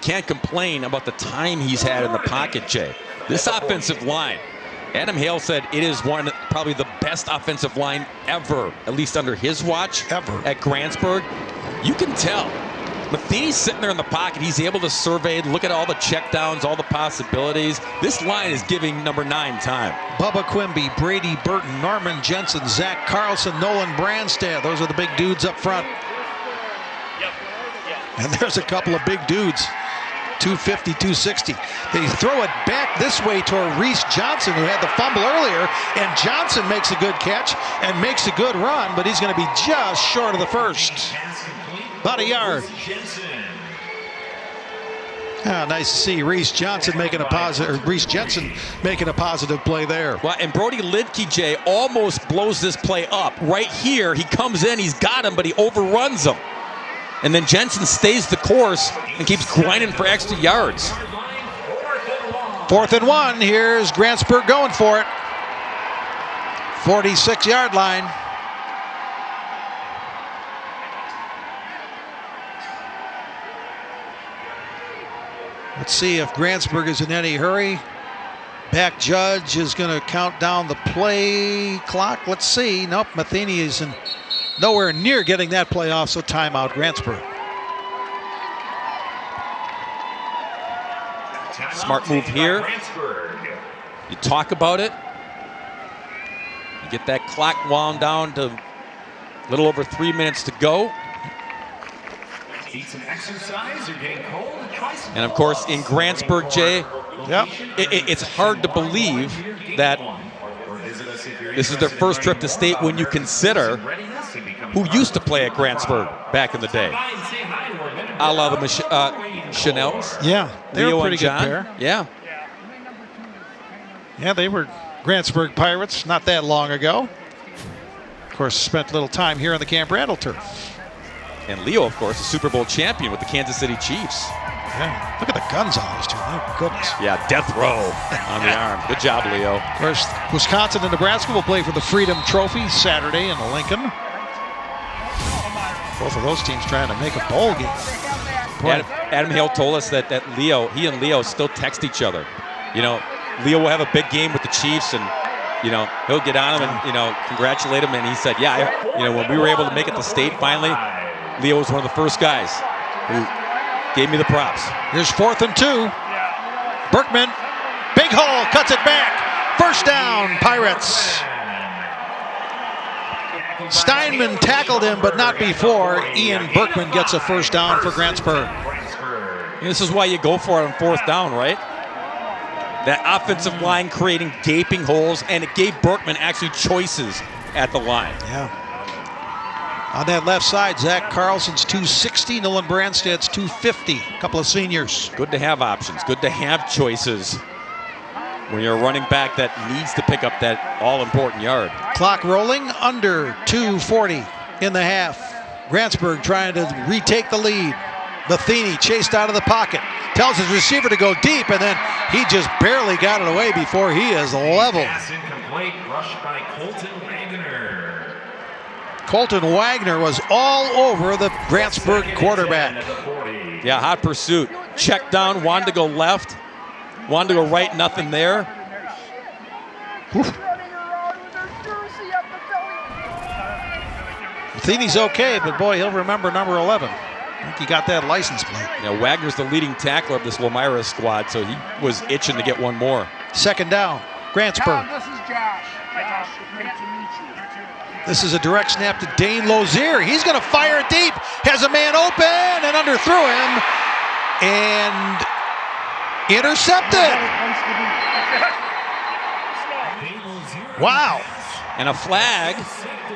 can't complain about the time he's had in the pocket, Jay. This offensive line, Adam Hale said it is probably the best offensive line ever, at least under his watch, ever at Grantsburg. You can tell. Matheny's sitting there in the pocket. He's able to survey, look at all the checkdowns, all the possibilities. This line is giving number 9 time. Bubba Quimby, Brady Burton, Norman Jensen, Zach Carlson, Nolan Brandstad. Those are the big dudes up front. And there's a couple of big dudes. 250, 260. They throw it back this way toward Reese Johnson, who had the fumble earlier, and Johnson makes a good catch and makes a good run, but he's going to be just short of the first. About a yard. Nice to see Reese Jensen making a positive play there. Well, and Brody Lidke, Jay, almost blows this play up. Right here, he comes in, he's got him, but he overruns him. And then Jensen stays the course and keeps grinding for extra yards. 4th and 1. Here's Grantsburg going for it. 46-yard line. Let's see if Grantsburg is in any hurry. Back judge is going to count down the play clock. Let's see. Nope, Matheny is nowhere near getting that play off, so timeout Grantsburg. Smart move here. You talk about it. You get that clock wound down to a little over 3 minutes to go. Eat some exercise or getting cold? And of course, in Grantsburg, Jay, it's hard to believe that this is their first trip to state when you consider who used to play at Grantsburg back in the day. A la the Chanels. Yeah, they Leo were a pretty and John. good pair. Yeah. Yeah, they were Grantsburg Pirates not that long ago. Of course, spent a little time here on the Camp Randall turf. And Leo, of course, a Super Bowl champion with the Kansas City Chiefs. Yeah, look at the guns on those two. My goodness. Yeah, death row on the arm. Good job, Leo. Of course, Wisconsin and Nebraska will play for the Freedom Trophy Saturday in Lincoln. Both of those teams trying to make a bowl game. Adam Hale told us that he and Leo still text each other. You know, Leo will have a big game with the Chiefs, and he'll get on him and congratulate him. And he said, when we were able to make it to state finally, Leo was one of the first guys who gave me the props. Here's 4th and 2. Berkman, big hole, cuts it back. First down, Pirates. Steinman tackled him, but not before. Ian Berkman gets a first down for Grantsburg. And this is why you go for it on 4th down, right? That offensive line creating gaping holes, and it gave Berkman actually choices at the line. Yeah. On that left side, Zach Carlson's 260, Nolan Brandstad's 250. A couple of seniors. Good to have options. Good to have choices when you're a running back that needs to pick up that all-important yard. Clock rolling, under 2:40 in the half. Grantsburg trying to retake the lead. Matheny chased out of the pocket. Tells his receiver to go deep, and then he just barely got it away before he is leveled. Pass incomplete, rushed by Colton Wagner. Colton Wagner was all over the Grantsburg quarterback. Yeah, hot pursuit. Check down, wanted to go left, wanted to go right, nothing there. Matheny's okay, but boy, he'll remember number 11. I think he got that license plate. Yeah, Wagner's the leading tackler of this Lomira squad, so he was itching to get one more. Second down, Grantsburg. This is Josh. Great to meet you. This is a direct snap to Dane Lozier. He's going to fire it deep. Has a man open and underthrew him. And intercepted. Wow. And a flag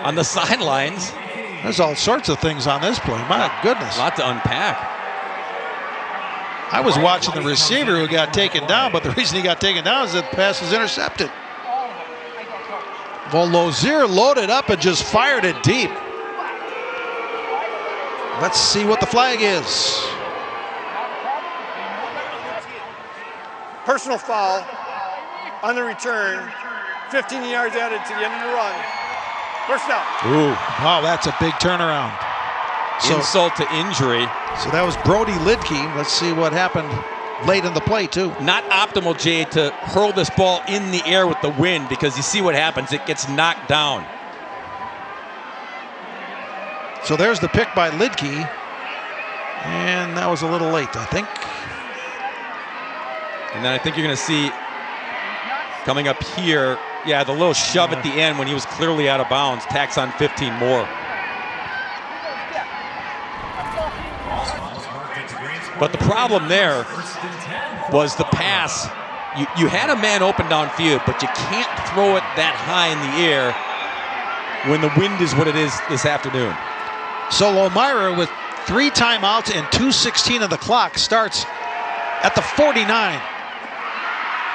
on the sidelines. There's all sorts of things on this play. My goodness. A lot to unpack. I was watching the receiver who got taken down, but the reason he got taken down is that the pass was intercepted. Well, Lomira loaded up and just fired it deep. Let's see what the flag is. Personal foul on the return. 15 yards added to the end of the run. First down. Ooh, wow, that's a big turnaround. Insult to injury. So that was Brody Lidke. Let's see what happened late in the play, too. Not optimal, Jay, to hurl this ball in the air with the wind, because you see what happens. It gets knocked down. So there's the pick by Lidke. And that was a little late, I think. And then I think you're going to see coming up here, yeah, the little shove at the end when he was clearly out of bounds, tacks on 15 more. But the problem there was the pass. You had a man open downfield, but you can't throw it that high in the air when the wind is what it is this afternoon. So Lomira, with 3 timeouts and 2:16 of the clock, starts at the 49.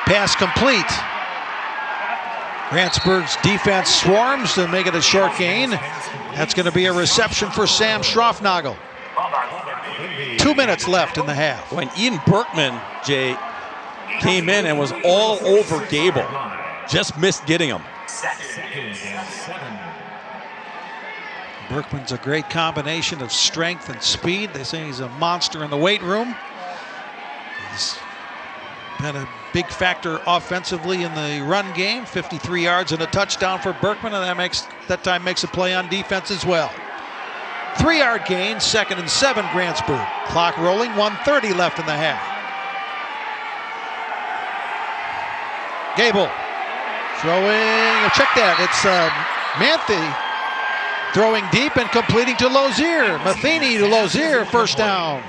Pass complete. Grantsburg's defense swarms to make it a short gain. That's going to be a reception for Sam Schroffnagel. 2 minutes left in the half. When Ian Berkman, Jay, came in and was all over Gable, just missed getting him. Berkman's a great combination of strength and speed. They say he's a monster in the weight room. He's been a big factor offensively in the run game. 53 yards and a touchdown for Berkman, and that time makes a play on defense as well. 3-yard gain, 2nd and 7, Grantsburg. Clock rolling, 1:30 left in the half. Gable throwing, check that, it's Manthe throwing deep and completing to Lomira. Matheny to Lomira, first down.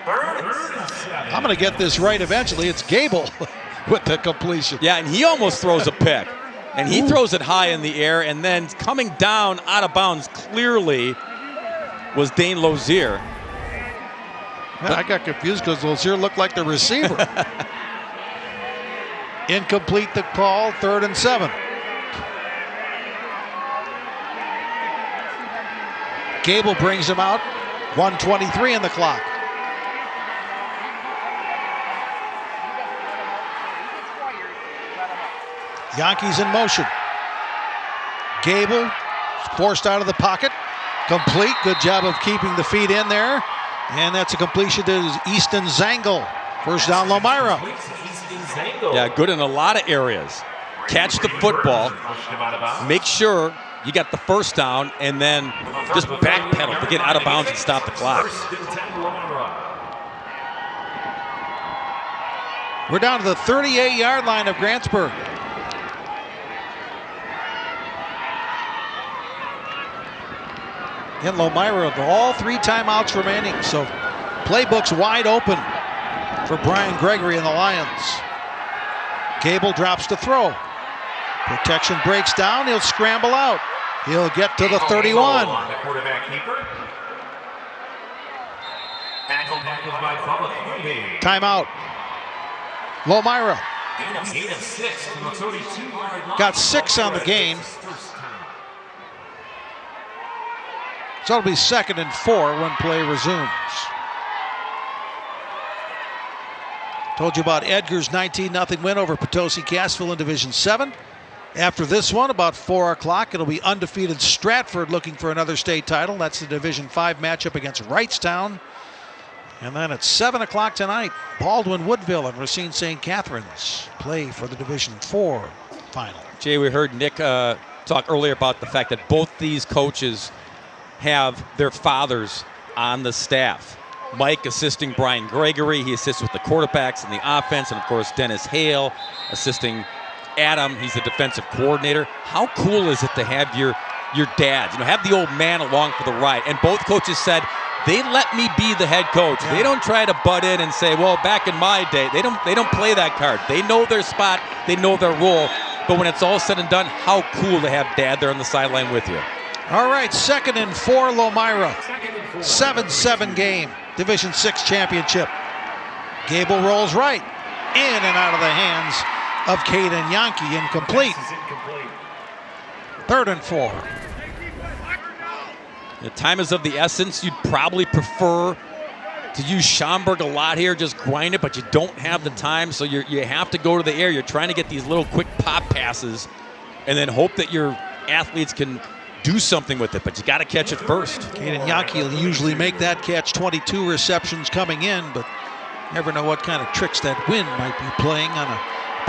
I'm going to get this right eventually. It's Gable with the completion. Yeah, and he almost throws a pick. And he throws it high in the air, and then coming down out of bounds clearly was Dane Lomira. I got confused because Lomira looked like the receiver. Incomplete the call, 3rd and 7. Gable brings him out, 1:23 in the clock. Yankees in motion. Gable forced out of the pocket. Complete. Good job of keeping the feet in there. And that's a completion to Easton Zangle. First down, Lomira. Yeah, good in a lot of areas. Catch the football. Make sure you got the first down, and then just backpedal to get out of bounds and stop the clock. We're down to the 38-yard line of Grantsburg. And Lomira with all 3 timeouts remaining. So playbook's wide open for Brian Gregory and the Lions. Gable drops to throw. Protection breaks down. He'll scramble out. He'll get to the 31. Timeout. Lomira. Got 6 on the game. So it'll be 2nd and 4 when play resumes. Told you about Edgar's 19-0 win over Potosi Cassville in Division 7. After this one, about 4 o'clock, it'll be undefeated Stratford looking for another state title. That's the Division 5 matchup against Wrightstown. And then at 7 o'clock tonight, Baldwin Woodville and Racine St. Catharines play for the Division 4 final. Jay, we heard Nick talk earlier about the fact that both these coaches have their fathers on the staff. Mike assisting Brian Gregory. He assists with the quarterbacks and the offense. And, of course, Dennis Hale assisting Adam. He's the defensive coordinator. How cool is it to have your dads, have the old man along for the ride? And both coaches said, they let me be the head coach. Yeah. They don't try to butt in and say, well, back in my day. They don't play that card. They know their spot. They know their role. But when it's all said and done, how cool to have Dad there on the sideline with you. All right, 2nd and 4, Lomira. 7-7 game, Division 6 championship. Gable rolls right, in and out of the hands of Caden Yankee, incomplete. 3rd and 4. The time is of the essence. You'd probably prefer to use Schomburg a lot here, just grind it, but you don't have the time, so you have to go to the air. You're trying to get these little quick pop passes and then hope that your athletes can do something with it, but you got to catch it first. Caden Yankee will usually make that catch, 22 receptions coming in, but never know what kind of tricks that wind might be playing on a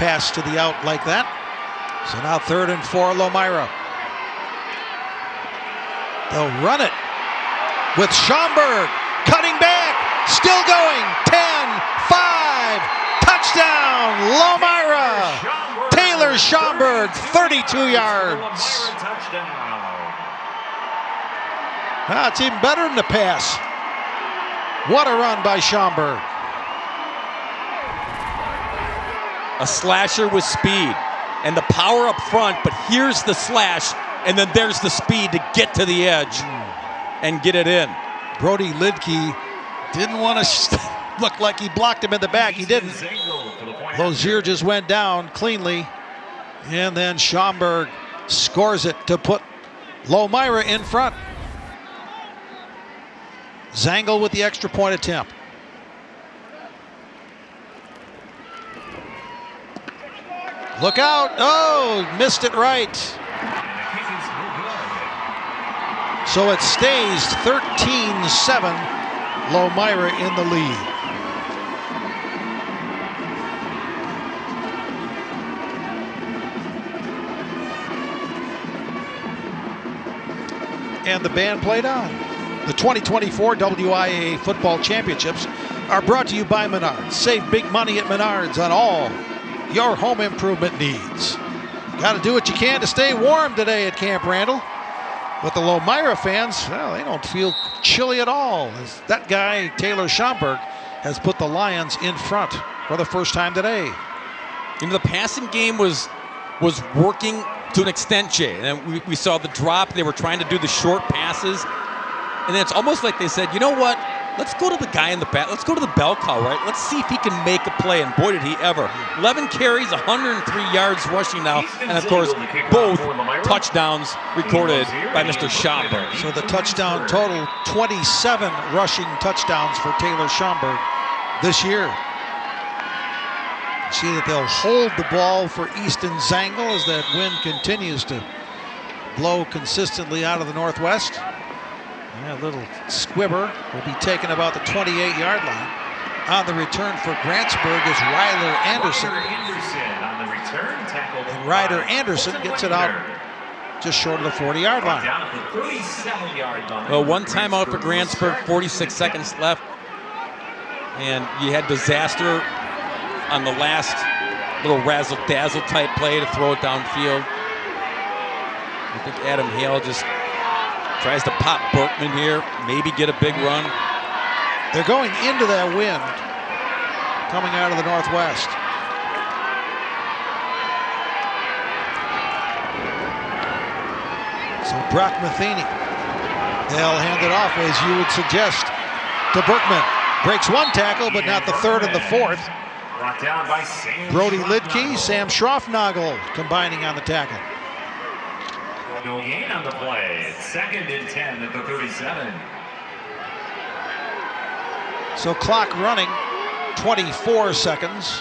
pass to the out like that. So now 3rd and 4, Lomira. They'll run it with Schomburg, cutting back, still going, 10-5, touchdown, Lomira. Taylor Schomburg, 32 yards. It's even better than the pass. What a run by Schomburg. A slasher with speed and the power up front, but here's the slash, and then there's the speed to get to the edge and get it in. Brody Lidke didn't want to look like he blocked him in the back. He didn't. Lozier just went down cleanly, and then Schomburg scores it to put Lomira in front. Zangle with the extra point attempt. Look out. Oh, missed it right. So it stays 13-7. Lomira in the lead. And the band played on. The 2024 WIAA Football Championships are brought to you by Menards. Save big money at Menards on all your home improvement needs. Got to do what you can to stay warm today at Camp Randall. But the Lomira fans, well, they don't feel chilly at all, as that guy, Taylor Schomburg, has put the Lions in front for the first time today. You know, the passing game was working to an extent, Jay. And we saw the drop. They were trying to do the short passes. And then it's almost like they said, you know what? Let's go to the guy in the back. Let's go to the bell cow, right? Let's see if he can make a play. And boy, did he ever. 11 carries, 103 yards rushing now. And, of course, both touchdowns recorded by Mr. Schomburg. So the touchdown total, 27 rushing touchdowns for Taylor Schomburg this year. See that they'll hold the ball for Easton Zangle as that wind continues to blow consistently out of the northwest. Yeah, a little squibber will be taken about the 28-yard line. On the return for Grantsburg is Ryder Anderson. And Ryder Anderson gets it out just short of the 40-yard line. Well, one timeout for Grantsburg, 46 seconds left. And you had disaster on the last little razzle-dazzle type play to throw it downfield. I think Adam Hale just tries to pop Berkman here, maybe get a big run. They're going into that wind coming out of the northwest. So Brock Matheny, they'll hand it off, as you would suggest, to Berkman. Breaks one tackle, but not the third and the fourth. Brought down by Sam Brody Lidke, Sam Schroffnagel combining on the tackle. No gain on the play. It's 2nd and 10 at the 37. So clock running, 24 seconds.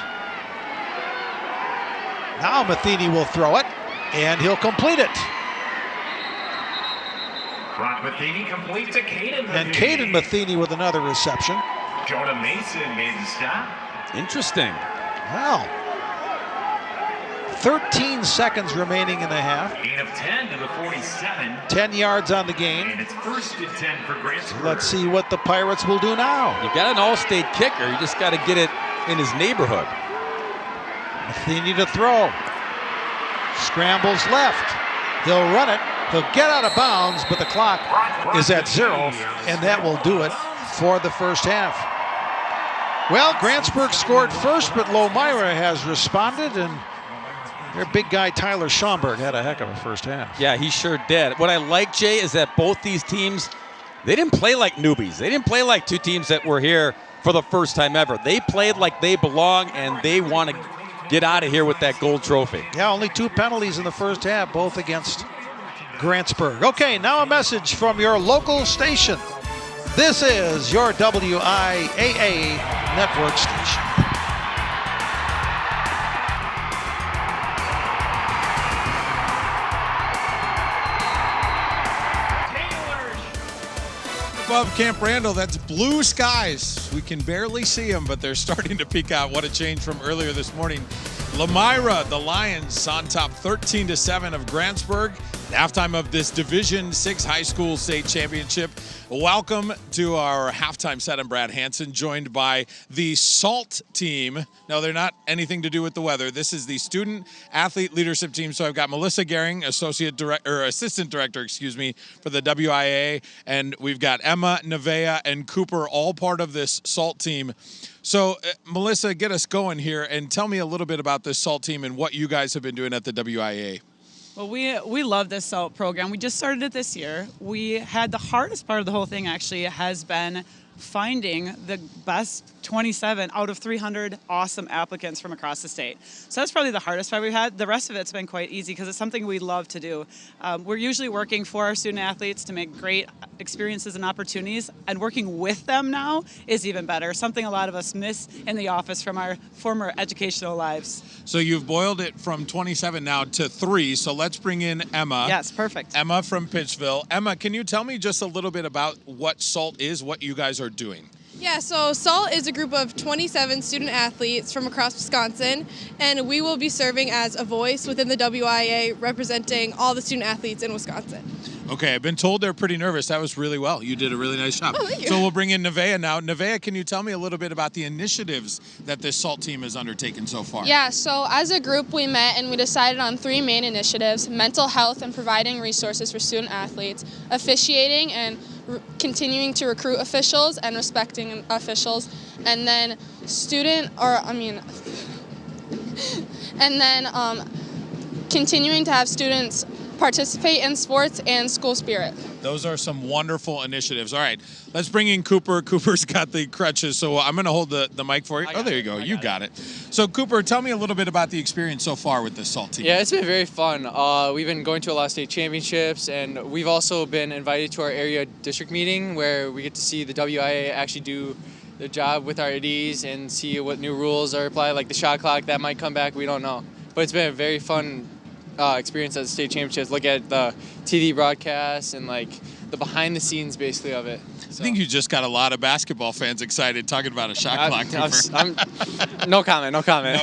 Now Matheny will throw it, and he'll complete it. Brock Matheny complete to Caden Matheny. And Caden Matheny with another reception. Jonah Mason made the stop. Interesting. Wow. 13 seconds remaining in the half. Gain of 10 to the 47. 10 yards on the game. And it's 1st and 10 for Grantsburg. Let's see what the Pirates will do now. You've got an all-state kicker. You just got to get it in his neighborhood. Matheny to throw. Scrambles left. He'll run it. He'll get out of bounds, but the clock is at 0, and that will do it for the first half. Well, Grantsburg scored first, but Lomira has responded, and Their big guy Tyler Schomburg had a heck of a first half. Yeah, he sure did. What I like, Jay, is that both these teams, they didn't play like newbies. They didn't play like two teams that were here for the first time ever. They played like they belong, and they want to get out of here with that gold trophy. Yeah, only 2 penalties in the first half, both against Grantsburg. Okay, now a message from your local station. This is your WIAA network station. Above Camp Randall, that's blue skies. We can barely see them, but they're starting to peek out. What a change from earlier this morning. Lomira, the Lions, on top 13-7 of Grantsburg. Halftime of this Division 6 high school state championship. Welcome to our halftime set. I'm Brad Hansen, joined by the SALT team. No, they're not anything to do with the weather. This is the student athlete leadership team. So I've got Melissa Gehring, assistant director, for the WIAA, and we've got Emma, Nevaeh, and Cooper, all part of this SALT team. So, Melissa, get us going here and tell me a little bit about this SALT team and what you guys have been doing at the WIAA. Well, we love this SALT program. We just started it this year. We had the hardest part of the whole thing actually has been finding the best 27 out of 300 awesome applicants from across the state. So that's probably the hardest part we've had. The rest of it's been quite easy because it's something we love to do. We're usually working for our student athletes to make great experiences and opportunities, and working with them now is even better, something a lot of us miss in the office from our former educational lives. So you've boiled it from 27 now to 3, so let's bring in Emma. Yes, perfect. Emma from Pittsville. Emma, can you tell me just a little bit about what SALT is, what you guys are doing? Yeah, so SALT is a group of 27 student athletes from across Wisconsin, and we will be serving as a voice within the WIAA representing all the student athletes in Wisconsin. Okay, I've been told they're pretty nervous. That was really well. You did a really nice job. Oh, thank you. So we'll bring in Nevaeh now. Nevaeh, can you tell me a little bit about the initiatives that this SALT team has undertaken so far? Yeah, so as a group we met and we decided on 3 main initiatives: mental health and providing resources for student athletes, officiating and continuing to recruit officials and respecting officials, and then continuing to have students participate in sports and school spirit. Those are some wonderful initiatives. All right, let's bring in Cooper. Cooper's got the crutches, so I'm going to hold the mic for you. Oh, there you go. You got it. So, Cooper, tell me a little bit about the experience so far with the SALT team. Yeah, it's been very fun. We've been going to a lot of state championships, and we've also been invited to our area district meeting where we get to see the WIAA actually do their job with our IDs and see what new rules are applied, like the shot clock that might come back. We don't know. But it's been a very fun experience at the state championships. Look at the TV broadcasts and like the behind the scenes basically of it. So. I think you just got a lot of basketball fans excited talking about a shot clock. No comment. No comment.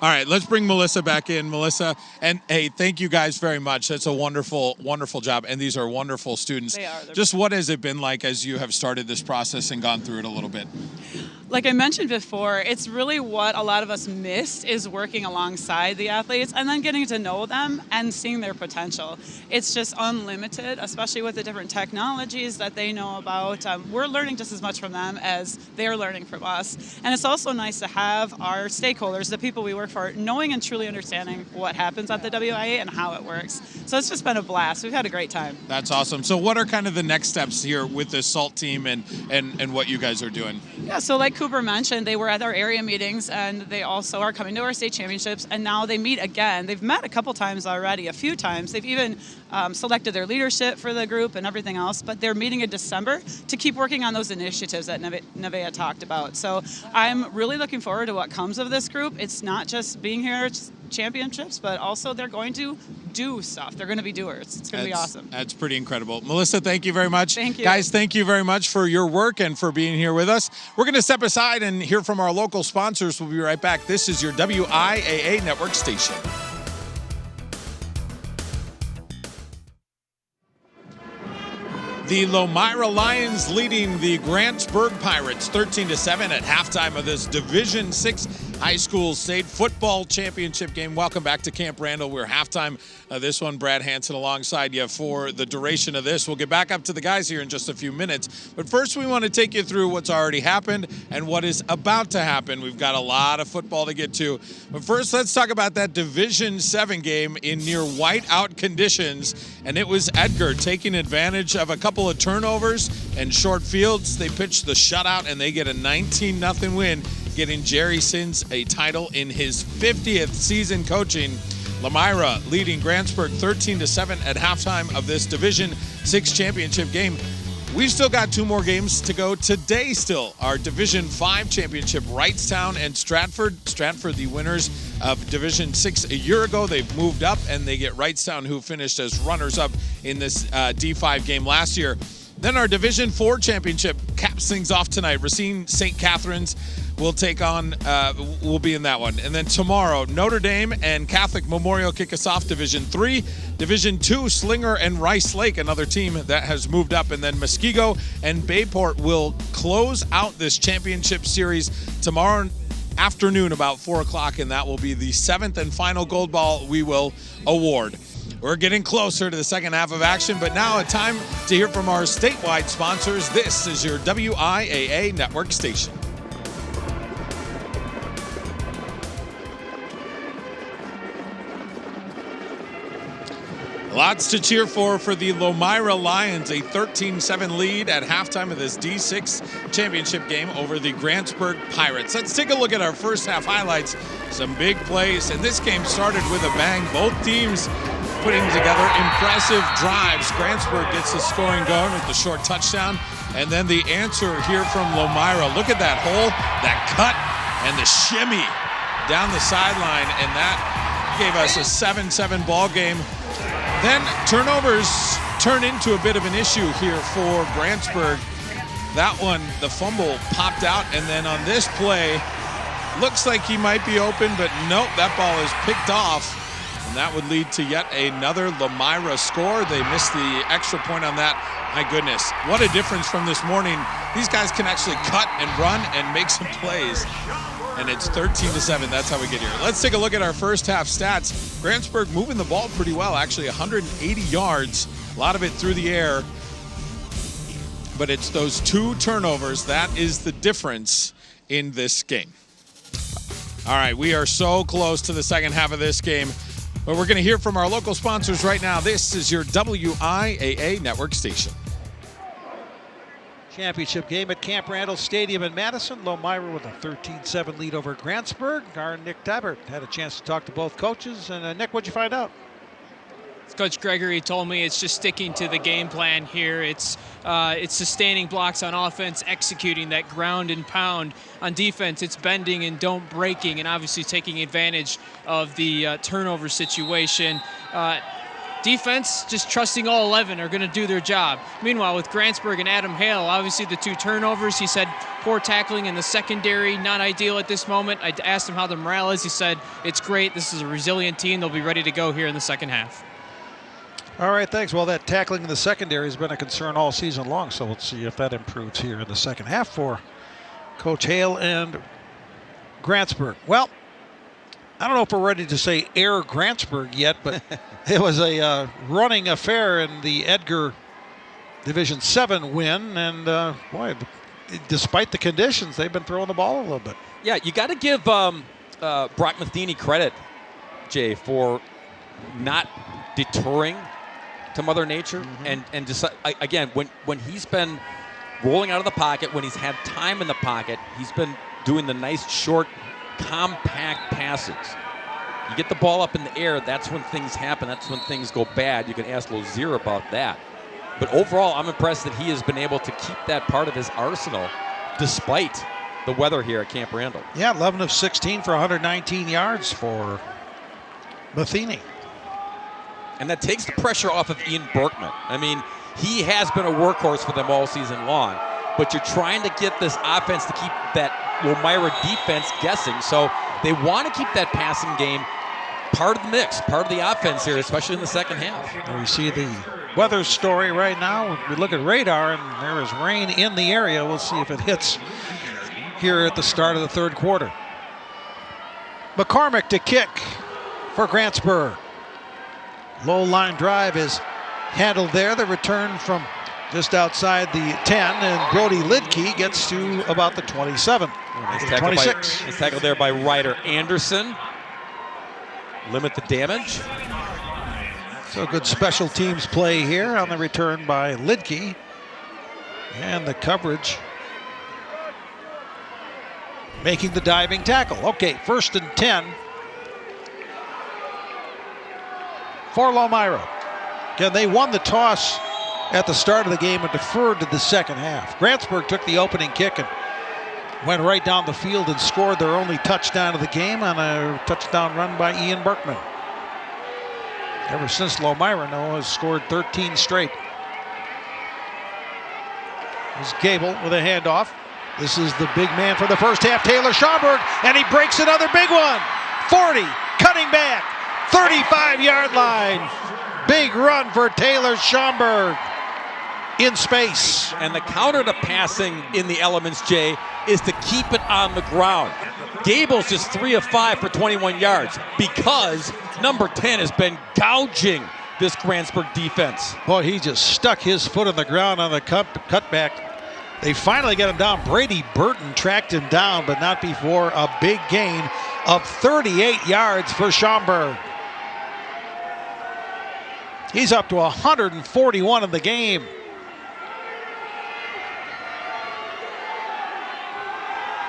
All right, let's bring Melissa back in. Melissa, and hey, thank you guys very much. That's a wonderful, wonderful job, and these are wonderful students. They are. Just what has it been like as you have started this process and gone through it a little bit? Like I mentioned before, it's really what a lot of us missed is working alongside the athletes and then getting to know them and seeing their potential. It's just unlimited, especially with the different technologies that they know about. We're learning just as much from them as they're learning from us. And it's also nice to have our stakeholders, the people we work for, knowing and truly understanding what happens at the WIAA and how it works. So it's just been a blast. We've had a great time. That's awesome. So what are kind of the next steps here with this SALT team and what you guys are doing? Yeah, so like Cooper mentioned, they were at our area meetings and they also are coming to our state championships, and now they meet again. They've met a couple times already, a few times. They've even selected their leadership for the group and everything else, but they're meeting in December to keep working on those initiatives that Nevaeh talked about. So I'm really looking forward to what comes of this group. It's not just being here at championships, but also they're going to do stuff. They're going to be doers. It's going to be awesome. That's pretty incredible. Melissa, thank you very much. Thank you. Guys, thank you very much for your work and for being here with us. We're going to step aside and hear from our local sponsors. We'll be right back. This is your WIAA network station. The Lomira Lions leading the Grantsburg Pirates 13-7 at halftime of this Division 6 High School State Football Championship game. Welcome back to Camp Randall. We're halftime this one. Brad Hansen alongside you for the duration of this. We'll get back up to the guys here in just a few minutes. But first, we want to take you through what's already happened and what is about to happen. We've got a lot of football to get to. But first, let's talk about that Division 7 game in near whiteout conditions. And it was Edgar taking advantage of a couple of turnovers and short fields. They pitched the shutout, and they get a 19-0 win, getting Jerry Sins a title in his 50th season coaching. Lomira leading Grantsburg 13-7 at halftime of this Division 6 championship game. We've still got 2 more games to go today still. Our Division 5 championship, Wrightstown and Stratford. Stratford, the winners of Division 6 a year ago. They've moved up, and they get Wrightstown, who finished as runners-up in this D5 game last year. Then our Division 4 championship caps things off tonight. Racine St. Catherine's will take on, will be in that one. And then tomorrow, Notre Dame and Catholic Memorial kick us off Division 3. Division 2, Slinger and Rice Lake, another team that has moved up. And then Muskego and Bayport will close out this championship series tomorrow afternoon about 4 o'clock, and that will be the 7th and final gold ball we will award. We're getting closer to the second half of action, but now a time to hear from our statewide sponsors. This is your WIAA network station. Lots to cheer for the Lomira Lions, a 13-7 lead at halftime of this D6 championship game over the Grantsburg Pirates. Let's take a look at our first half highlights. Some big plays, and this game started with a bang. Both teams putting together impressive drives. Grantsburg gets the scoring going with the short touchdown, and then the answer here from Lomira. Look at that hole, that cut, and the shimmy down the sideline, and that gave us a 7-7 ball game. Then turnovers turn into a bit of an issue here for Grantsburg. That one, the fumble popped out, and then on this play, looks like he might be open, but nope, that ball is picked off, and that would lead to yet another Lomira score. They missed the extra point on that. My goodness, what a difference from this morning. These guys can actually cut and run and make some plays. And it's 13-7. That's how we get here. Let's take a look at our first half stats. Grantsburg moving the ball pretty well, actually 180 yards, a lot of it through the air. But it's those 2 turnovers that is the difference in this game. All right, we are so close to the second half of this game, but we're going to hear from our local sponsors right now. This is your WIAA network station. Championship game at Camp Randall Stadium in Madison. Lomira with a 13-7 lead over Grantsburg. Our Nick Tabbert had a chance to talk to both coaches. And Nick, what'd you find out? Coach Gregory told me it's just sticking to the game plan here. It's sustaining blocks on offense, executing that ground and pound. On defense, it's bending and don't breaking, and obviously taking advantage of the turnover situation. Defense, just trusting all 11 are going to do their job. Meanwhile, with Grantsburg and Adam Hale, obviously the 2 turnovers, he said poor tackling in the secondary, not ideal at this moment. I asked him how the morale is. He said it's great. This is a resilient team. They'll be ready to go here in the second half. All right, thanks. Well, that tackling in the secondary has been a concern all season long, so let's see if that improves here in the second half for Coach Hale and Grantsburg. Well, I don't know if we're ready to say air Grantsburg yet, but it was a running affair in the Edgar Division 7 win, and boy, despite the conditions, they've been throwing the ball a little bit. Yeah, you got to give Brock Matheny credit, Jay, for not deterring to Mother Nature, and again, when he's been rolling out of the pocket, when he's had time in the pocket, he's been doing the nice short, compact passes. You get the ball up in the air, that's when things happen. That's when things go bad. You can ask Lomira about that. But overall, I'm impressed that he has been able to keep that part of his arsenal despite the weather here at Camp Randall. Yeah, 11 of 16 for 119 yards for Matheny. And that takes the pressure off of Ian Berkman. I mean, he has been a workhorse for them all season long, but you're trying to get this offense to keep that Lomira defense guessing. So they want to keep that passing game part of the mix, part of the offense here, especially in the second half. We see the weather story right now. We look at radar, and there is rain in the area. We'll see if it hits here at the start of the third quarter. McCormick to kick for Grantsburg. Low line drive is handled there. The return from just outside the 10, and Brody Lidke gets to about the 27. Nice 26. Nice tackle there by Ryder Anderson. Limit the damage. So good special teams play here on the return by Lidke. And the coverage making the diving tackle. Okay, 1st and 10 for Lomira. Again, they won the toss at the start of the game and deferred to the second half. Grantsburg took the opening kick and went right down the field and scored their only touchdown of the game on a touchdown run by Ian Berkman. Ever since, Lomira has scored 13 straight. There's Gable with a handoff. This is the big man for the first half, Taylor Schomburg, and he breaks another big one. 40, cutting back, 35-yard line. Big run for Taylor Schomburg in space. And the counter to passing in the elements, Jay, is to keep it on the ground. Gable's just 3 of 5 for 21 yards because number 10 has been gouging this Grantsburg defense. Boy, he just stuck his foot on the ground on the cutback. They finally get him down. Brady Burton tracked him down, but not before a big gain of 38 yards for Schomburg. He's up to 141 in the game.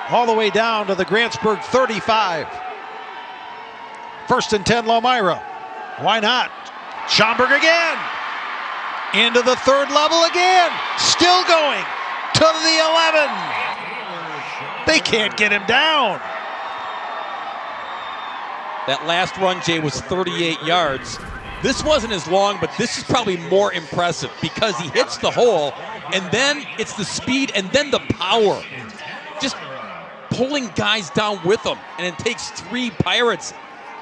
All the way down to the Grantsburg 35. 1st and 10, Lomira. Why not? Schomburg again. Into the third level again. Still going to the 11. They can't get him down. That last run, Jay, was 38 yards. This wasn't as long, but this is probably more impressive because he hits the hole, and then it's the speed and then the power. Just pulling guys down with him, and it takes 3 Pirates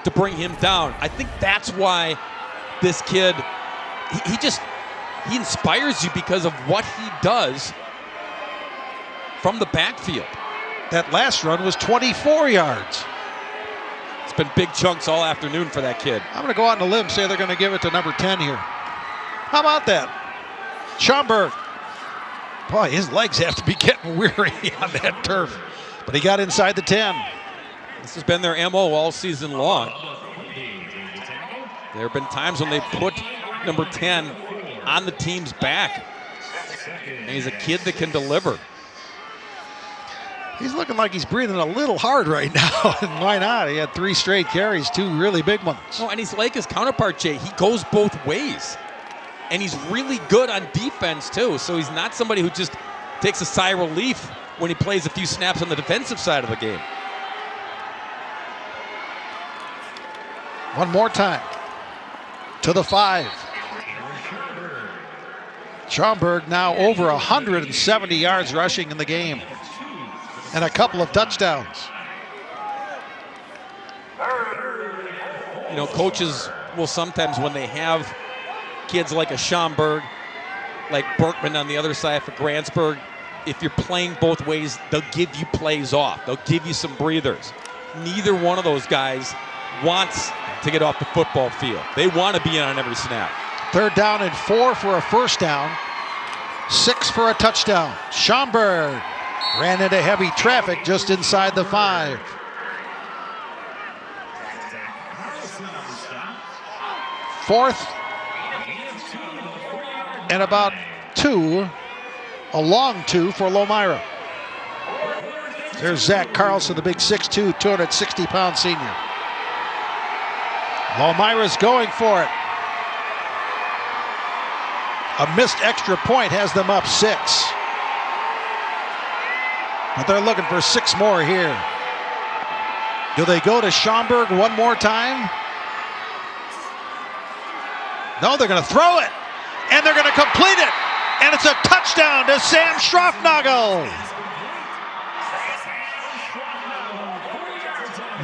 to bring him down. I think that's why this kid, he inspires you because of what he does from the backfield. That last run was 24 yards. It's been big chunks all afternoon for that kid. I'm going to go out on a limb and say they're going to give it to number 10 here. How about that? Schomburg. Boy, his legs have to be getting weary on that turf. But he got inside the 10. This has been their MO all season long. There have been times when they put number 10 on the team's back. And he's a kid that can deliver. He's looking like he's breathing a little hard right now. And why not? He had 3 straight carries, 2 really big ones. Oh, and he's like his counterpart, Jay. He goes both ways. And he's really good on defense, too. So he's not somebody who just takes a sigh of relief when he plays a few snaps on the defensive side of the game. One more time. To the 5. Schomburg now over 170 yards rushing in the game. And a couple of touchdowns. You know, coaches will sometimes, when they have kids like a Schomburg, like Berkman on the other side for Grantsburg, if you're playing both ways, they'll give you plays off. They'll give you some breathers. Neither one of those guys wants to get off the football field. They want to be in on every snap. 3rd down and 4 for a first down. 6 for a touchdown. Schomburg ran into heavy traffic just inside the 5. Fourth and about 2. A long 2 for Lomira. There's Zach Carlson, the big 6'2", 260-pound senior. Lomira's going for it. A missed extra point has them up 6. But they're looking for 6 more here. Do they go to Schomburg one more time? No, they're going to throw it. And they're going to complete it. And it's a touchdown to Sam Schroffnagel.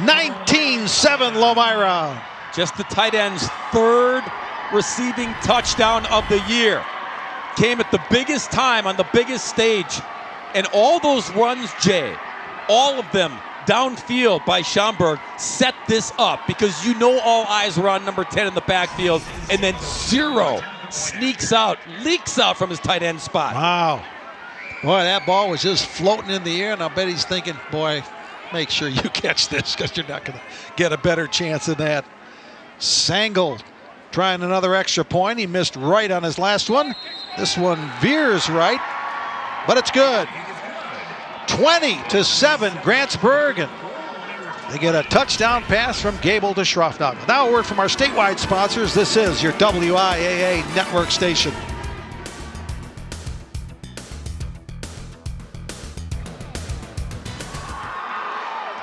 19-7 Lomira. Just the tight end's 3rd receiving touchdown of the year. Came at the biggest time on the biggest stage. And all those runs, Jay, all of them downfield by Schaumburg set this up because you know all eyes were on number 10 in the backfield, and then Zero sneaks out, leaks out from his tight end spot. Wow. Boy, that ball was just floating in the air, and I bet he's thinking, boy, make sure you catch this because you're not going to get a better chance than that. Sangle trying another extra point. He missed right on his last one. This one veers right, but it's good. 20-7, Grantsburg, and they get a touchdown pass from Gable to Schroffnagel. Now a word from our statewide sponsors. This is your WIAA network station.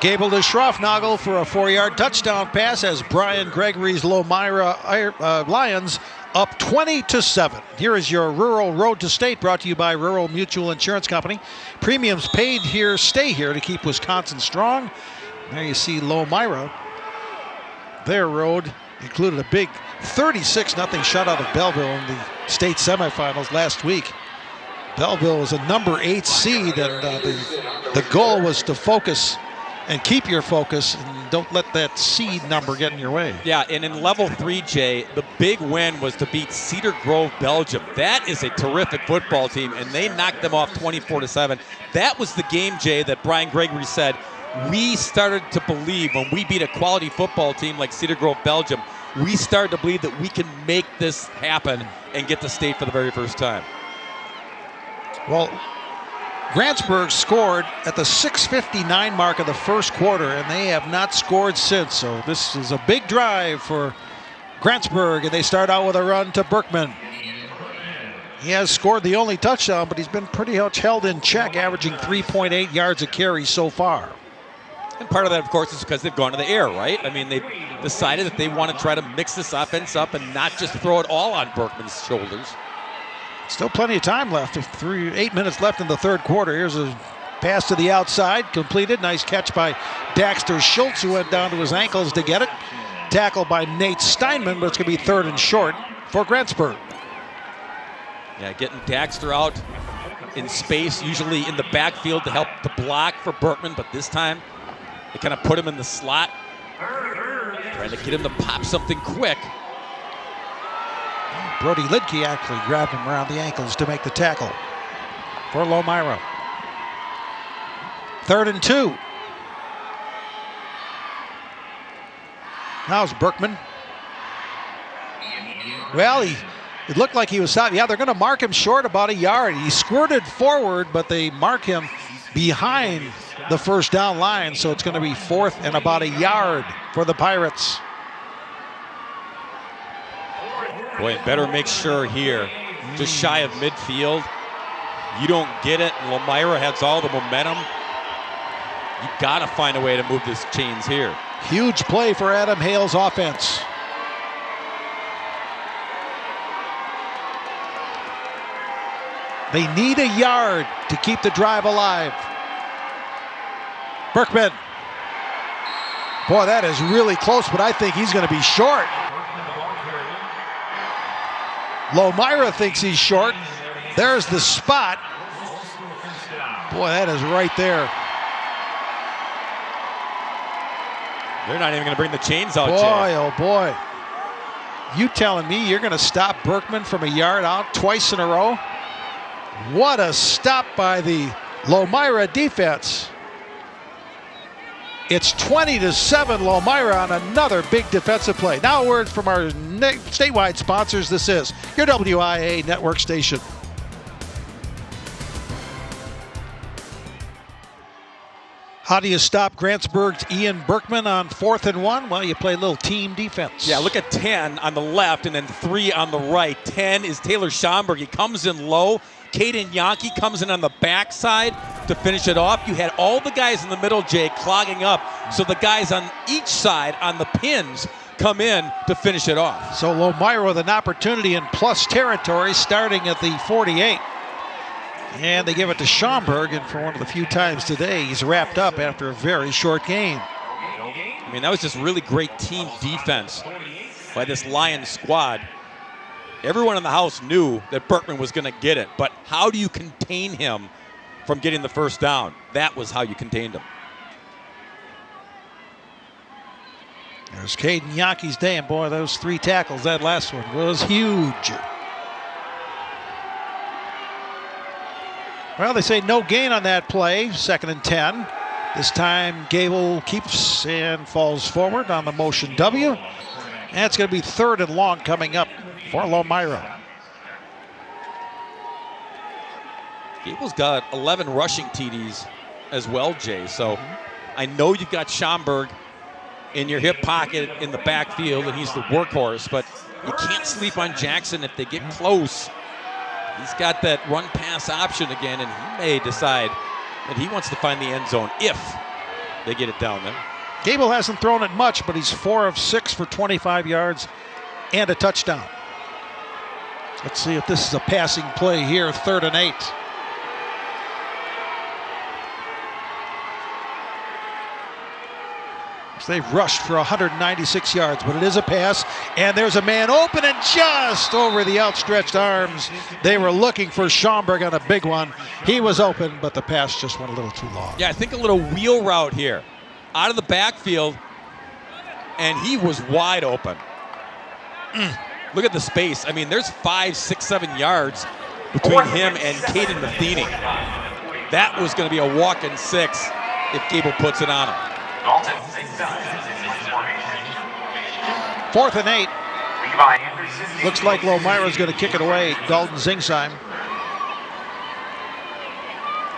Gable to Schroffnagel for a 4-yard touchdown pass as Brian Gregory's Lomira Lions up 20-7. Here is your Rural Road to State, brought to you by Rural Mutual Insurance Company. Premiums paid here stay here to keep Wisconsin strong. There you see Lomira. Their road included a big 36-0 shutout of Belleville in the state semifinals last week. Belleville was a number 8 seed, and the goal was to focus and keep your focus and don't let that seed number get in your way. Yeah, and in level 3, Jay, the big win was to beat Cedar Grove, Belgium. That is a terrific football team, and they knocked them off 24-7. That was the game, Jay, that Brian Gregory said, we started to believe when we beat a quality football team like Cedar Grove, Belgium, we started to believe that we can make this happen and get the state for the very first time. Well, Grantsburg scored at the 6:59 mark of the first quarter, and they have not scored since. So this is a big drive for Grantsburg, and they start out with a run to Berkman. He has scored the only touchdown, but he's been pretty much held in check, averaging 3.8 yards a carry so far. And part of that, of course, is because they've gone to the air, right? I mean, they've decided that they want to try to mix this offense up and not just throw it all on Berkman's shoulders. Still plenty of time left. 8 minutes left in the third quarter. Here's a pass to the outside, completed. Nice catch by Daxter Schultz, who went down to his ankles to get it. Tackled by Nate Steinman, but it's going to be third and short for Grantsburg. Yeah, getting Daxter out in space, usually in the backfield to help the block for Berkman, but this time they kind of put him in the slot, trying to get him to pop something quick. Brody Lidke actually grabbed him around the ankles to make the tackle for Lomira. 3rd and 2. Now it's Berkman. Well, it looked like he was stopped. Yeah, they're going to mark him short about a yard. He squirted forward, but they mark him behind the first down line, so it's going to be 4th and about a yard for the Pirates. Boy, better make sure here, just shy of midfield. You don't get it. Lomira has all the momentum. You got to find a way to move this chains here. Huge play for Adam Hale's offense. They need a yard to keep the drive alive. Berkman. Boy, that is really close, but I think he's going to be short. Lomira thinks he's short. There's the spot. Boy, that is right there. They're not even going to bring the chains out, boy, Jay. Oh boy. You telling me you're going to stop Berkman from a yard out twice in a row? What a stop by the Lomira defense. It's 20-7 Lomira on another big defensive play. Now a word from our statewide sponsors. This is your WIA network station. How do you stop Grantsburg's Ian Berkman on 4th and 1? Well, you play a little team defense. Yeah, look at 10 on the left and then 3 on the right. 10 is Taylor Schaumburg. He comes in low. Caden Yankee comes in on the backside to finish it off. You had all the guys in the middle, Jay, clogging up. So the guys on each side on the pins come in to finish it off. So Lomira with an opportunity in plus territory starting at the 48. And they give it to Schaumburg, and for one of the few times today, he's wrapped up after a very short game. I mean, that was just really great team defense by this Lions squad. Everyone in the house knew that Berkman was going to get it, but how do you contain him from getting the first down? That was how you contained him. There's Caden Yankee's day, and boy, those 3 tackles, that last one was huge. Well, they say no gain on that play, 2nd and 10. This time, Gable keeps and falls forward on the motion W. And it's going to be 3rd and long coming up for Lomira. Gable's got 11 rushing TDs as well, Jay. So I know you've got Schomburg in your hip pocket in the backfield, and he's the workhorse, but you can't sleep on Jackson if they get close. He's got that run-pass option again, and he may decide that he wants to find the end zone if they get it down there. Gable hasn't thrown it much, but he's 4 of 6 for 25 yards and a touchdown. Let's see if this is a passing play here, 3rd and 8. They've rushed for 196 yards, but it is a pass, and there's a man open and just over the outstretched arms. They were looking for Schomburg on a big one. He was open, but the pass just went a little too long. Yeah, I think a little wheel route here. Out of the backfield, and he was wide open. Look at the space. I mean, there's 5, 6, 7 yards between him and Caden Matheny. That was going to be a walk-in 6 if Gable puts it on him. 4th and 8. Looks like Lomira's going to kick it away. Dalton Zingsheim.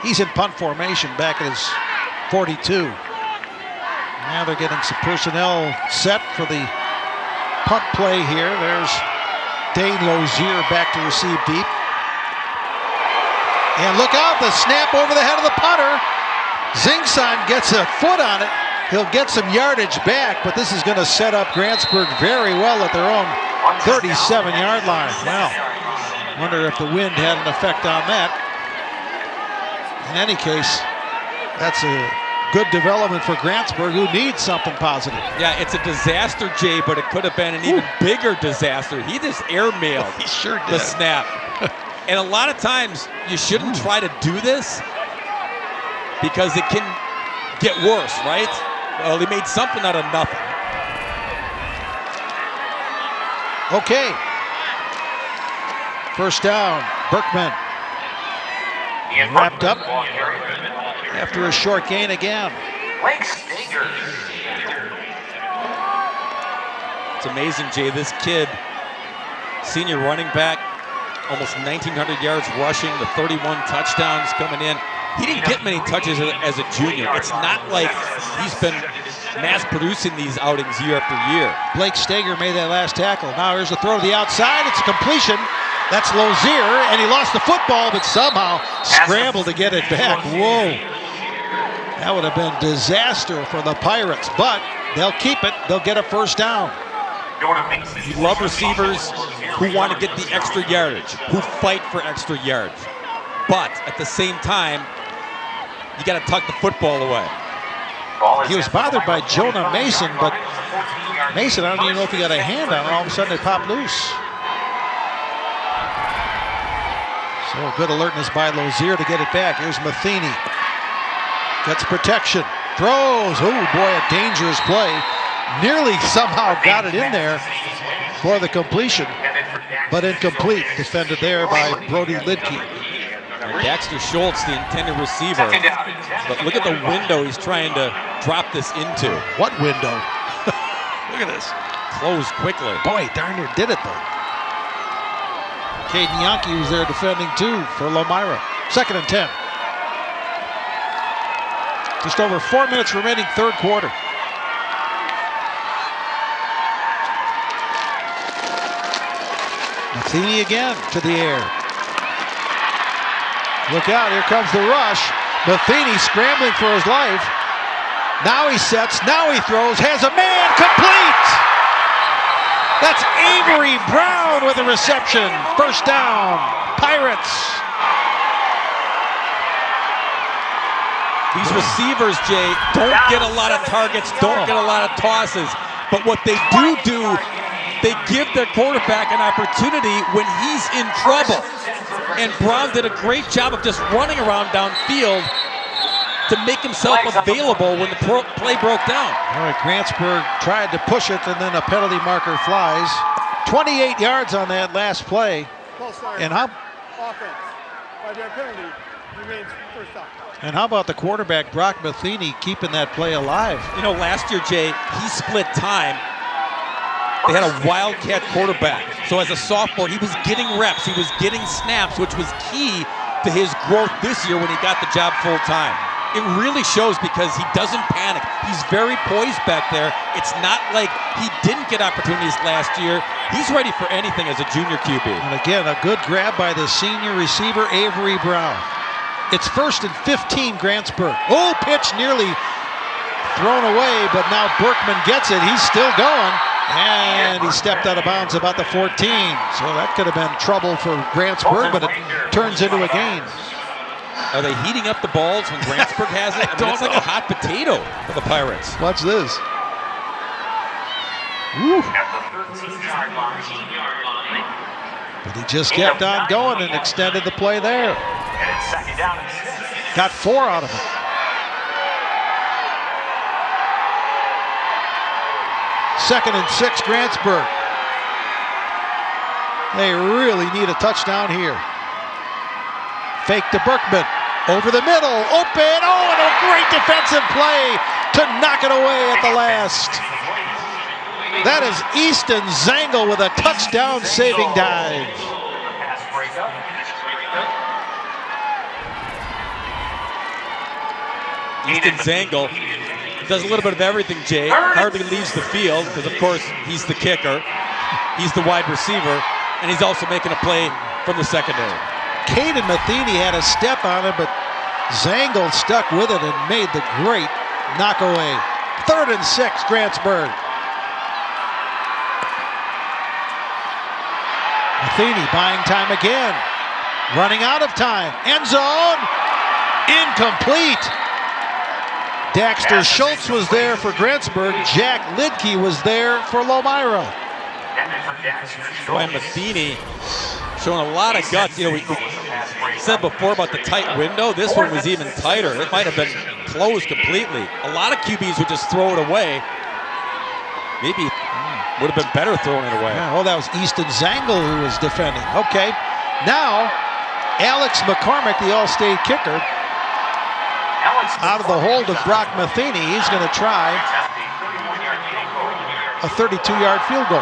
He's in punt formation back at his 42. Now they're getting some personnel set for the punt play here. There's Dane Lozier back to receive deep. And look out, the snap over the head of the punter. Zingsheim gets a foot on it. He'll get some yardage back, but this is going to set up Grantsburg very well at their own 37-yard line. Well, wonder if the wind had an effect on that. In any case, that's a good development for Grantsburg, who needs something positive. Yeah, it's a disaster, Jay, but it could have been an even bigger disaster. He just airmailed He sure did. the snap. And a lot of times, you shouldn't try to do this because it can get worse, right? Well, he made something out of nothing. Okay. First down, Berkman. Wrapped up after a short gain again. It's amazing, Jay. This kid, senior running back, almost 1,900 yards rushing, the 31 touchdowns coming in. He didn't get many touches as a junior. It's not like he's been mass-producing these outings year after year. Blake Steger made that last tackle. Now here's a throw to the outside. It's a completion. That's Lozier, and he lost the football, but somehow scrambled to get it back. Whoa. That would have been disaster for the Pirates, but they'll keep it. They'll get a first down. You love receivers who want to get the extra yardage, who fight for extra yards. But at the same time, you got to tuck the football away. He was bothered by Jonah Mason, but Mason, I don't even know if he got a hand on it. All of a sudden, it popped loose. So good alertness by Lozier to get it back. Here's Matheny. Gets protection. Throws. Oh, boy, a dangerous play. Nearly somehow got it in there for the completion, but incomplete. Defended there by Brody Lidke. Daxter Schultz, the intended receiver. But look at the window he's trying to drop this into. What window? Look at this. Closed quickly. Boy, darn near did it, though. Caden Yankee was there defending, too, for Lomira. 2nd and 10. Just over 4 minutes remaining, third quarter. Matheny again to the air. Look out, here comes the rush. Matheny scrambling for his life. Now he sets, now he throws, has a man, complete! That's Avery Brown with a reception. First down, Pirates. These receivers, Jay, don't get a lot of targets, don't get a lot of tosses. But what they do, they give their quarterback an opportunity when he's in trouble. And Brown did a great job of just running around downfield to make himself available when the play broke down. All right, Grantsburg tried to push it, and then a penalty marker flies. 28 yards on that last play. And how? Offense. 5-yard penalty. Remains first down. And how about the quarterback, Brock Matheny, keeping that play alive? You know, last year, Jay, he split time. They had a wildcat quarterback. So as a sophomore, he was getting reps. He was getting snaps, which was key to his growth this year when he got the job full time. It really shows because he doesn't panic. He's very poised back there. It's not like he didn't get opportunities last year. He's ready for anything as a junior QB. And again, a good grab by the senior receiver, Avery Brown. It's 1st and 15, Grantsburg. Oh, pitch nearly thrown away, but now Berkman gets it. He's still going, and he stepped out of bounds about the 14. So that could have been trouble for Grantsburg, but it turns into a gain. Are they heating up the balls when Grantsburg has it? I mean, it's like a hot potato for the Pirates. Watch this. Woo. But he just kept on going and extended the play there. Got 4 out of it. Second and 6, Grantsburg. They really need a touchdown here. Fake to Berkman. Over the middle. Open. Oh, and a great defensive play to knock it away at the last. That is Easton Zangle with a touchdown-saving dive. Easton Zangle does a little bit of everything, Jay. Hardly leaves the field because, of course, he's the kicker. He's the wide receiver, and he's also making a play from the secondary. Caden Matheny had a step on it, but Zangle stuck with it and made the great knockaway. 3rd and 6, Grantsburg. Matheny buying time again. Running out of time. End zone. Incomplete. Daxter Schultz was there for Grantsburg. Jack Lidke was there for Lomira. Boy, Matheny showing a lot of guts. You know, we said before about the tight window. This one was even tighter. It might have been closed completely. A lot of QBs would just throw it away. Maybe would have been better throwing it away. Yeah, oh, that was Easton Zangle who was defending. Okay, now Alex McCormick, the All-State kicker, out of the hold of Brock Matheny. He's going to try a 32-yard field goal.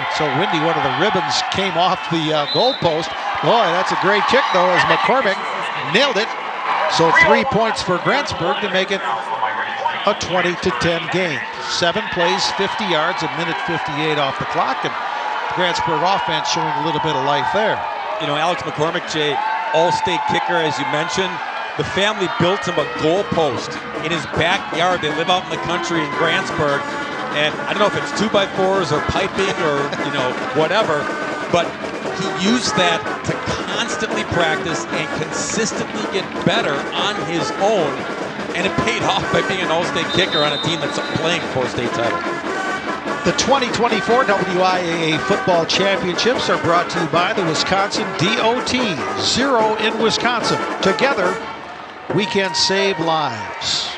It's so windy, one of the ribbons came off the goalpost. Boy, that's a great kick, though, as McCormick nailed it. So 3 points for Grantsburg to make it a 20-10 game. 7 plays, 50 yards, a minute 58 off the clock, and Grantsburg offense showing a little bit of life there. You know, Alex McCormick, Jay, All-State kicker, as you mentioned. The family built him a goalpost in his backyard. They live out in the country in Grantsburg. And I don't know if it's 2x4s or piping or, you know, whatever, but he used that to constantly practice and consistently get better on his own. And it paid off by being an All-State kicker on a team that's playing for a state title. The 2024 WIAA Football Championships are brought to you by the Wisconsin DOT. 0 in Wisconsin. Together, we can save lives.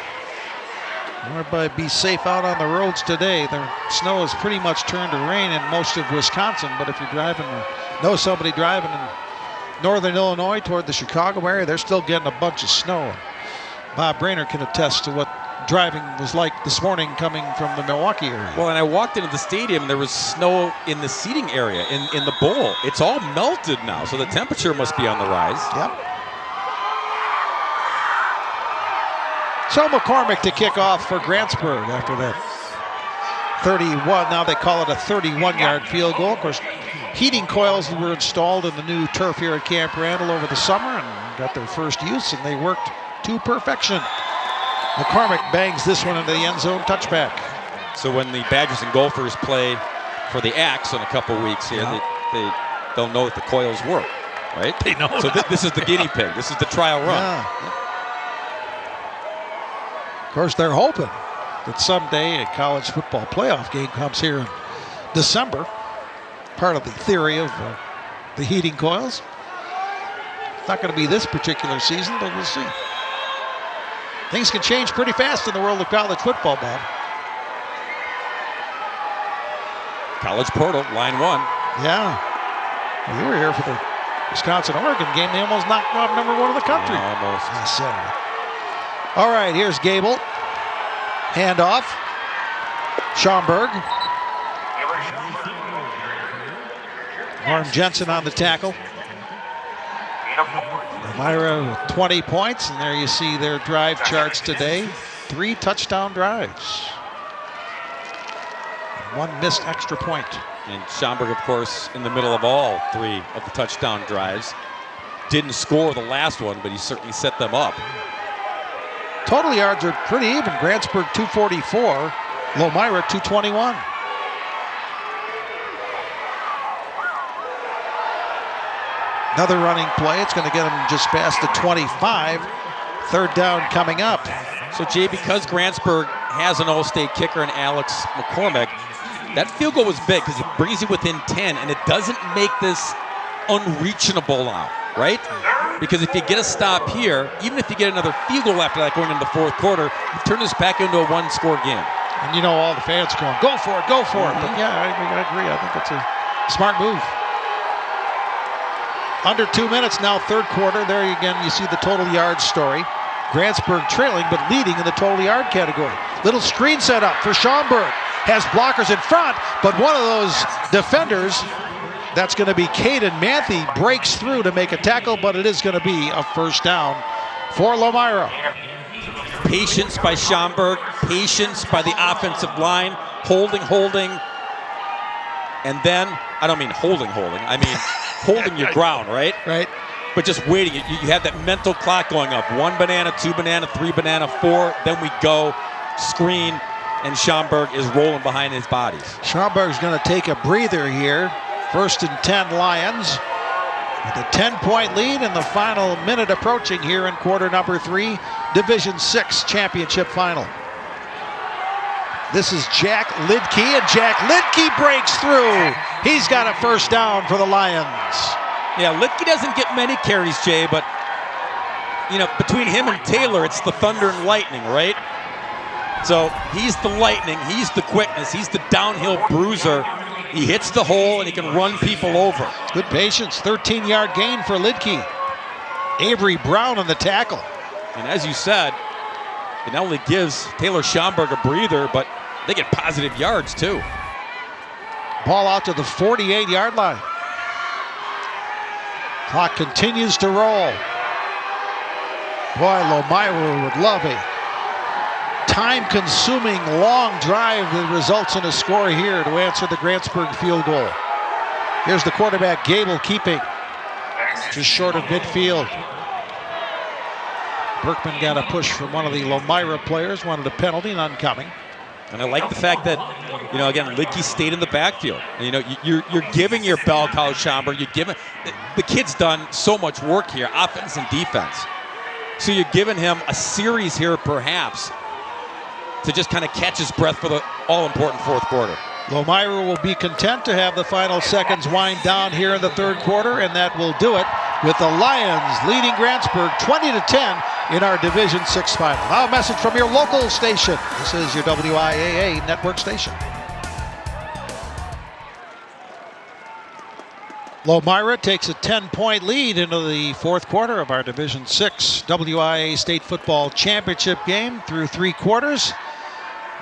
Everybody be safe out on the roads today. The snow has pretty much turned to rain in most of Wisconsin, but if you're driving or know somebody driving in northern Illinois toward the Chicago area, they're still getting a bunch of snow. Bob Brainerd can attest to what driving was like this morning coming from the Milwaukee area. Well, and I walked into the stadium, there was snow in the seating area, in the bowl. It's all melted now, so the temperature must be on the rise. Yep. So McCormick to kick off for Grantsburg after that 31. Now they call it a 31-yard field goal. Of course, heating coils were installed in the new turf here at Camp Randall over the summer and got their first use, and they worked to perfection. McCormick bangs this one into the end zone, touchback. So when the Badgers and Gophers play for the Axe in a couple weeks here, they'll know that the coils work, right? They know. So this is the guinea pig. This is the trial run. Yeah. Of course, they're hoping that someday a college football playoff game comes here in December. Part of the theory of the heating coils. not going to be this particular season, but we'll see. Things can change pretty fast in the world of college football, Bob. College portal, line one. Yeah. You were here for the Wisconsin-Oregon game. They almost knocked off number 1 in the country. Yeah, almost. Last Saturday. All right, here's Gable. Handoff. Schaumburg. Norm Jensen on the tackle. Lomira with 20 points, and there you see their drive charts today. 3 touchdown drives. And 1 missed extra point. And Schaumburg, of course, in the middle of all 3 of the touchdown drives. Didn't score the last one, but he certainly set them up. Total yards are pretty even. Grantsburg 244, Lomira 221. Another running play. It's going to get them just past the 25. 3rd down coming up. So, Jay, because Grantsburg has an all-state kicker in Alex McCormick, that field goal was big because it brings you within 10, and it doesn't make this unreachable now, right? Because if you get a stop here, even if you get another field goal after that going into the 4th quarter, you turn this back into a 1-score game. And you know all the fans going, go for it, go for it. But yeah, I agree. I think it's a smart move. Under 2 minutes now, 3rd quarter. There again, you see the total yards story. Grantsburg trailing, but leading in the total yard category. Little screen set up for Schaumburg. Has blockers in front, but one of those defenders, that's going to be Caden Manthe, breaks through to make a tackle, but it is going to be a 1st down for Lomira. Patience by Schaumburg, patience by the offensive line, holding, and then, I don't mean holding, I mean holding your ground, right? Right. But just waiting. You have that mental clock going up. 1 banana, 2 banana, 3 banana, 4, then we go, screen, and Schaumburg is rolling behind his bodies. Schaumburg's going to take a breather here. 1st and 10 Lions with a 10-point lead in the final minute approaching here in quarter number 3, Division 6 championship final. This is Jack Lidke, and Jack Lidke breaks through. He's got a 1st down for the Lions. Yeah, Lidke doesn't get many carries, Jay, but you know, between him and Taylor, it's the thunder and lightning, right? So he's the lightning, he's the quickness, he's the downhill bruiser. He hits the hole and he can run people over. Good patience, 13-yard gain for Lidke. Avery Brown on the tackle. And as you said, it not only gives Taylor Schaumburg a breather, but they get positive yards too. Ball out to the 48-yard line. Clock continues to roll. Boy, Lomira would love a time-consuming long drive that results in a score here to answer the Grantsburg field goal. Here's the quarterback, Gable, keeping just short of midfield. Berkman got a push from one of the Lomira players, wanted a penalty, none coming. And I like the fact that, you know, again, Lidke stayed in the backfield. And, you know, you're giving your bell cow Schaumburg. You're giving the kid's done so much work here, offense and defense. So you're giving him a series here, perhaps, to just kind of catch his breath for the all-important 4th quarter. Lomira will be content to have the final seconds wind down here in the 3rd quarter, and that will do it with the Lions leading Grantsburg 20-10 in our Division 6 final. Now a message from your local station. This is your WIAA network station. Lomira takes a 10-point lead into the 4th quarter of our Division 6 WIAA State Football Championship game through 3 quarters.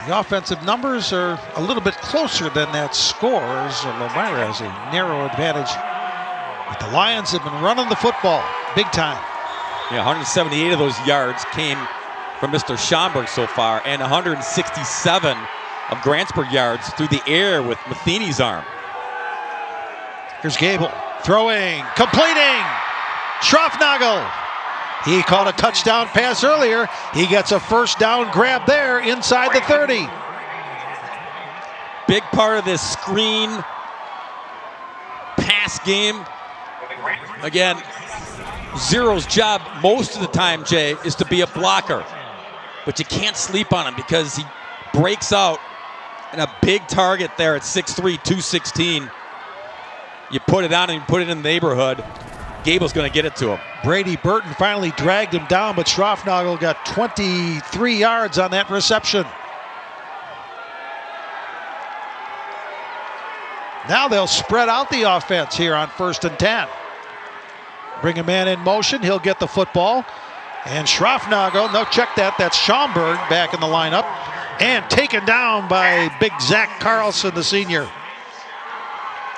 The offensive numbers are a little bit closer than that score, as Lomira has a narrow advantage. But the Lions have been running the football big time. Yeah, 178 of those yards came from Mr. Schaumburg so far, and 167 of Grantsburg yards through the air with Matheny's arm. Here's Gable throwing, completing. Schroffnagel. He caught a touchdown pass earlier. He gets a 1st down grab there inside the 30. Big part of this screen pass game. Again, Zero's job most of the time, Jay, is to be a blocker. But you can't sleep on him because he breaks out and a big target there at 6'3", 216. You put it on and you put it in the neighborhood. Gable's going to get it to him. Brady Burton finally dragged him down, but Schroffnagel got 23 yards on that reception. Now they'll spread out the offense here on 1st and 10. Bring a man in motion, he'll get the football. And Schroffnagel, no, check that, that's Schaumburg back in the lineup. And taken down by big Zach Carlson, the senior.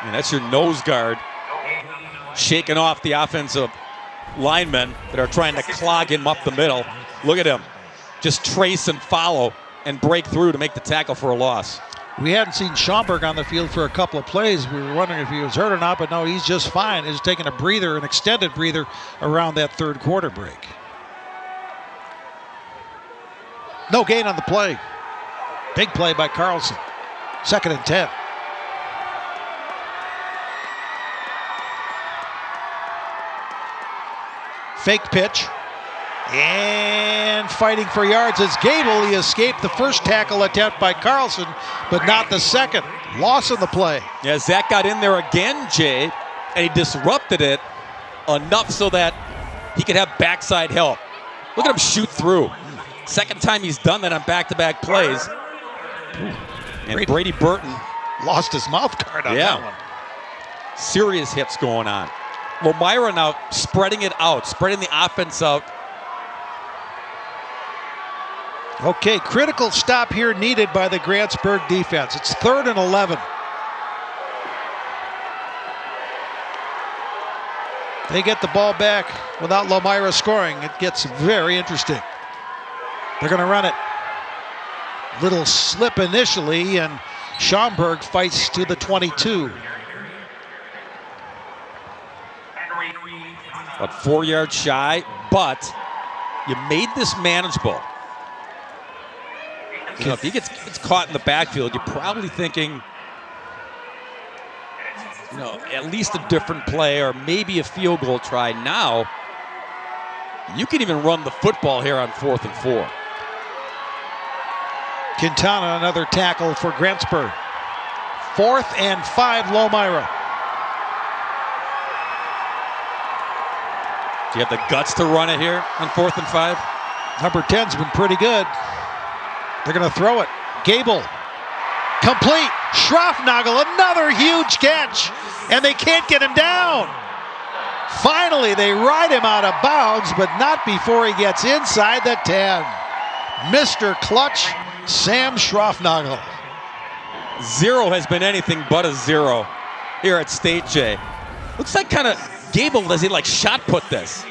And that's your nose guard shaking off the offensive linemen that are trying to clog him up the middle. Look at him. Just trace and follow and break through to make the tackle for a loss. We hadn't seen Schaumburg on the field for a couple of plays. We were wondering if he was hurt or not, but no, he's just fine. He's taking a breather, an extended breather around that third quarter break. No gain on the play. Big play by Carlson. 2nd and 10. Fake pitch. And fighting for yards is Gable. He escaped the first tackle attempt by Carlson, but not the second. Loss on the play. Yeah, Zach got in there again, Jay, and he disrupted it enough so that he could have backside help. Look at him shoot through. Second time he's done that on back-to-back plays. And Brady Burton lost his mouth guard on that one. Serious hits going on. Lomira now spreading it out, spreading the offense out. Okay, critical stop here needed by the Grantsburg defense. It's 3rd and 11. They get the ball back without Lomira scoring. It gets very interesting. They're going to run it. Little slip initially, and Schaumburg fights to the 22. About 4 yards shy, but you made this manageable. You know, if he gets caught in the backfield, you're probably thinking, you know, at least a different play or maybe a field goal try. Now, you can even run the football here on 4th and 4. Quintana, another tackle for Grantsburg. 4th and 5, Lomira. Do you have the guts to run it here on 4th and 5? Number 10's been pretty good. They're going to throw it. Gable. Complete. Schroffnagel, another huge catch. And they can't get him down. Finally, they ride him out of bounds, but not before he gets inside the 10. Mr. Clutch, Sam Schroffnagel. 0 has been anything but a 0 here at State, Jay. Looks like kind of Gable, does he like shot put this?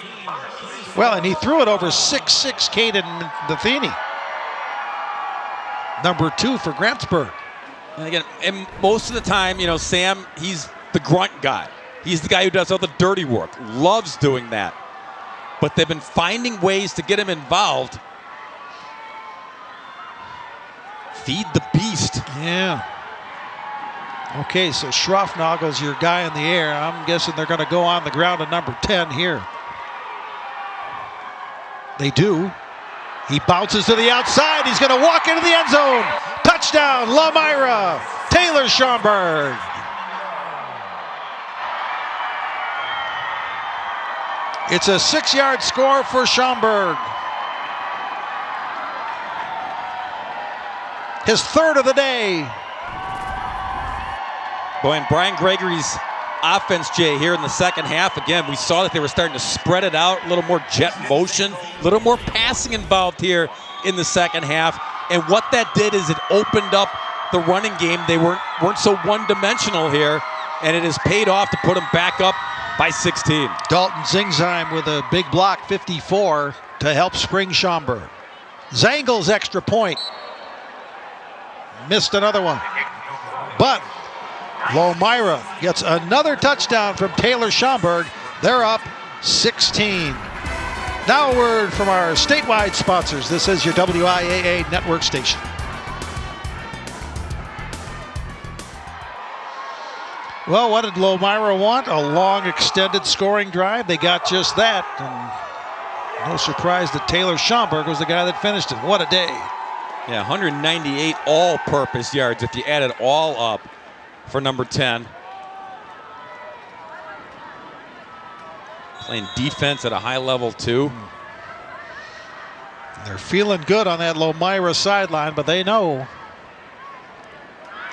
Well, and he threw it over 6'6" Caden Matheny. Number 2 for Grantsburg. And again, and most of the time, you know, Sam, he's the grunt guy. He's the guy who does all the dirty work, loves doing that. But they've been finding ways to get him involved. Feed the beast. Yeah. Okay, so Schroffnagel's your guy in the air. I'm guessing they're going to go on the ground to number 10 here. They do. He bounces to the outside. He's going to walk into the end zone. Touchdown, Lomira. Taylor Schaumburg. It's a 6-yard score for Schaumburg. His 3rd of the day. Boy, and Brian Gregory's offense, Jay, here in the second half, again, we saw that they were starting to spread it out, a little more jet motion, a little more passing involved here in the second half. And what that did is it opened up the running game. They weren't so one-dimensional here, and it has paid off to put them back up by 16. Dalton Zingsheim with a big block, 54, to help spring Schaumburg. Zangel's extra point. Missed another one. But Lomira gets another touchdown from Taylor Schaumburg. They're up 16. Now a word from our statewide sponsors. This is your WIAA network station. Well, what did Lomira want? A long, extended scoring drive. They got just that. And no surprise that Taylor Schaumburg was the guy that finished it. What a day. Yeah, 198 all-purpose yards if you add it all up for number 10. Playing defense at a high level, too. They're feeling good on that Lomira sideline, but they know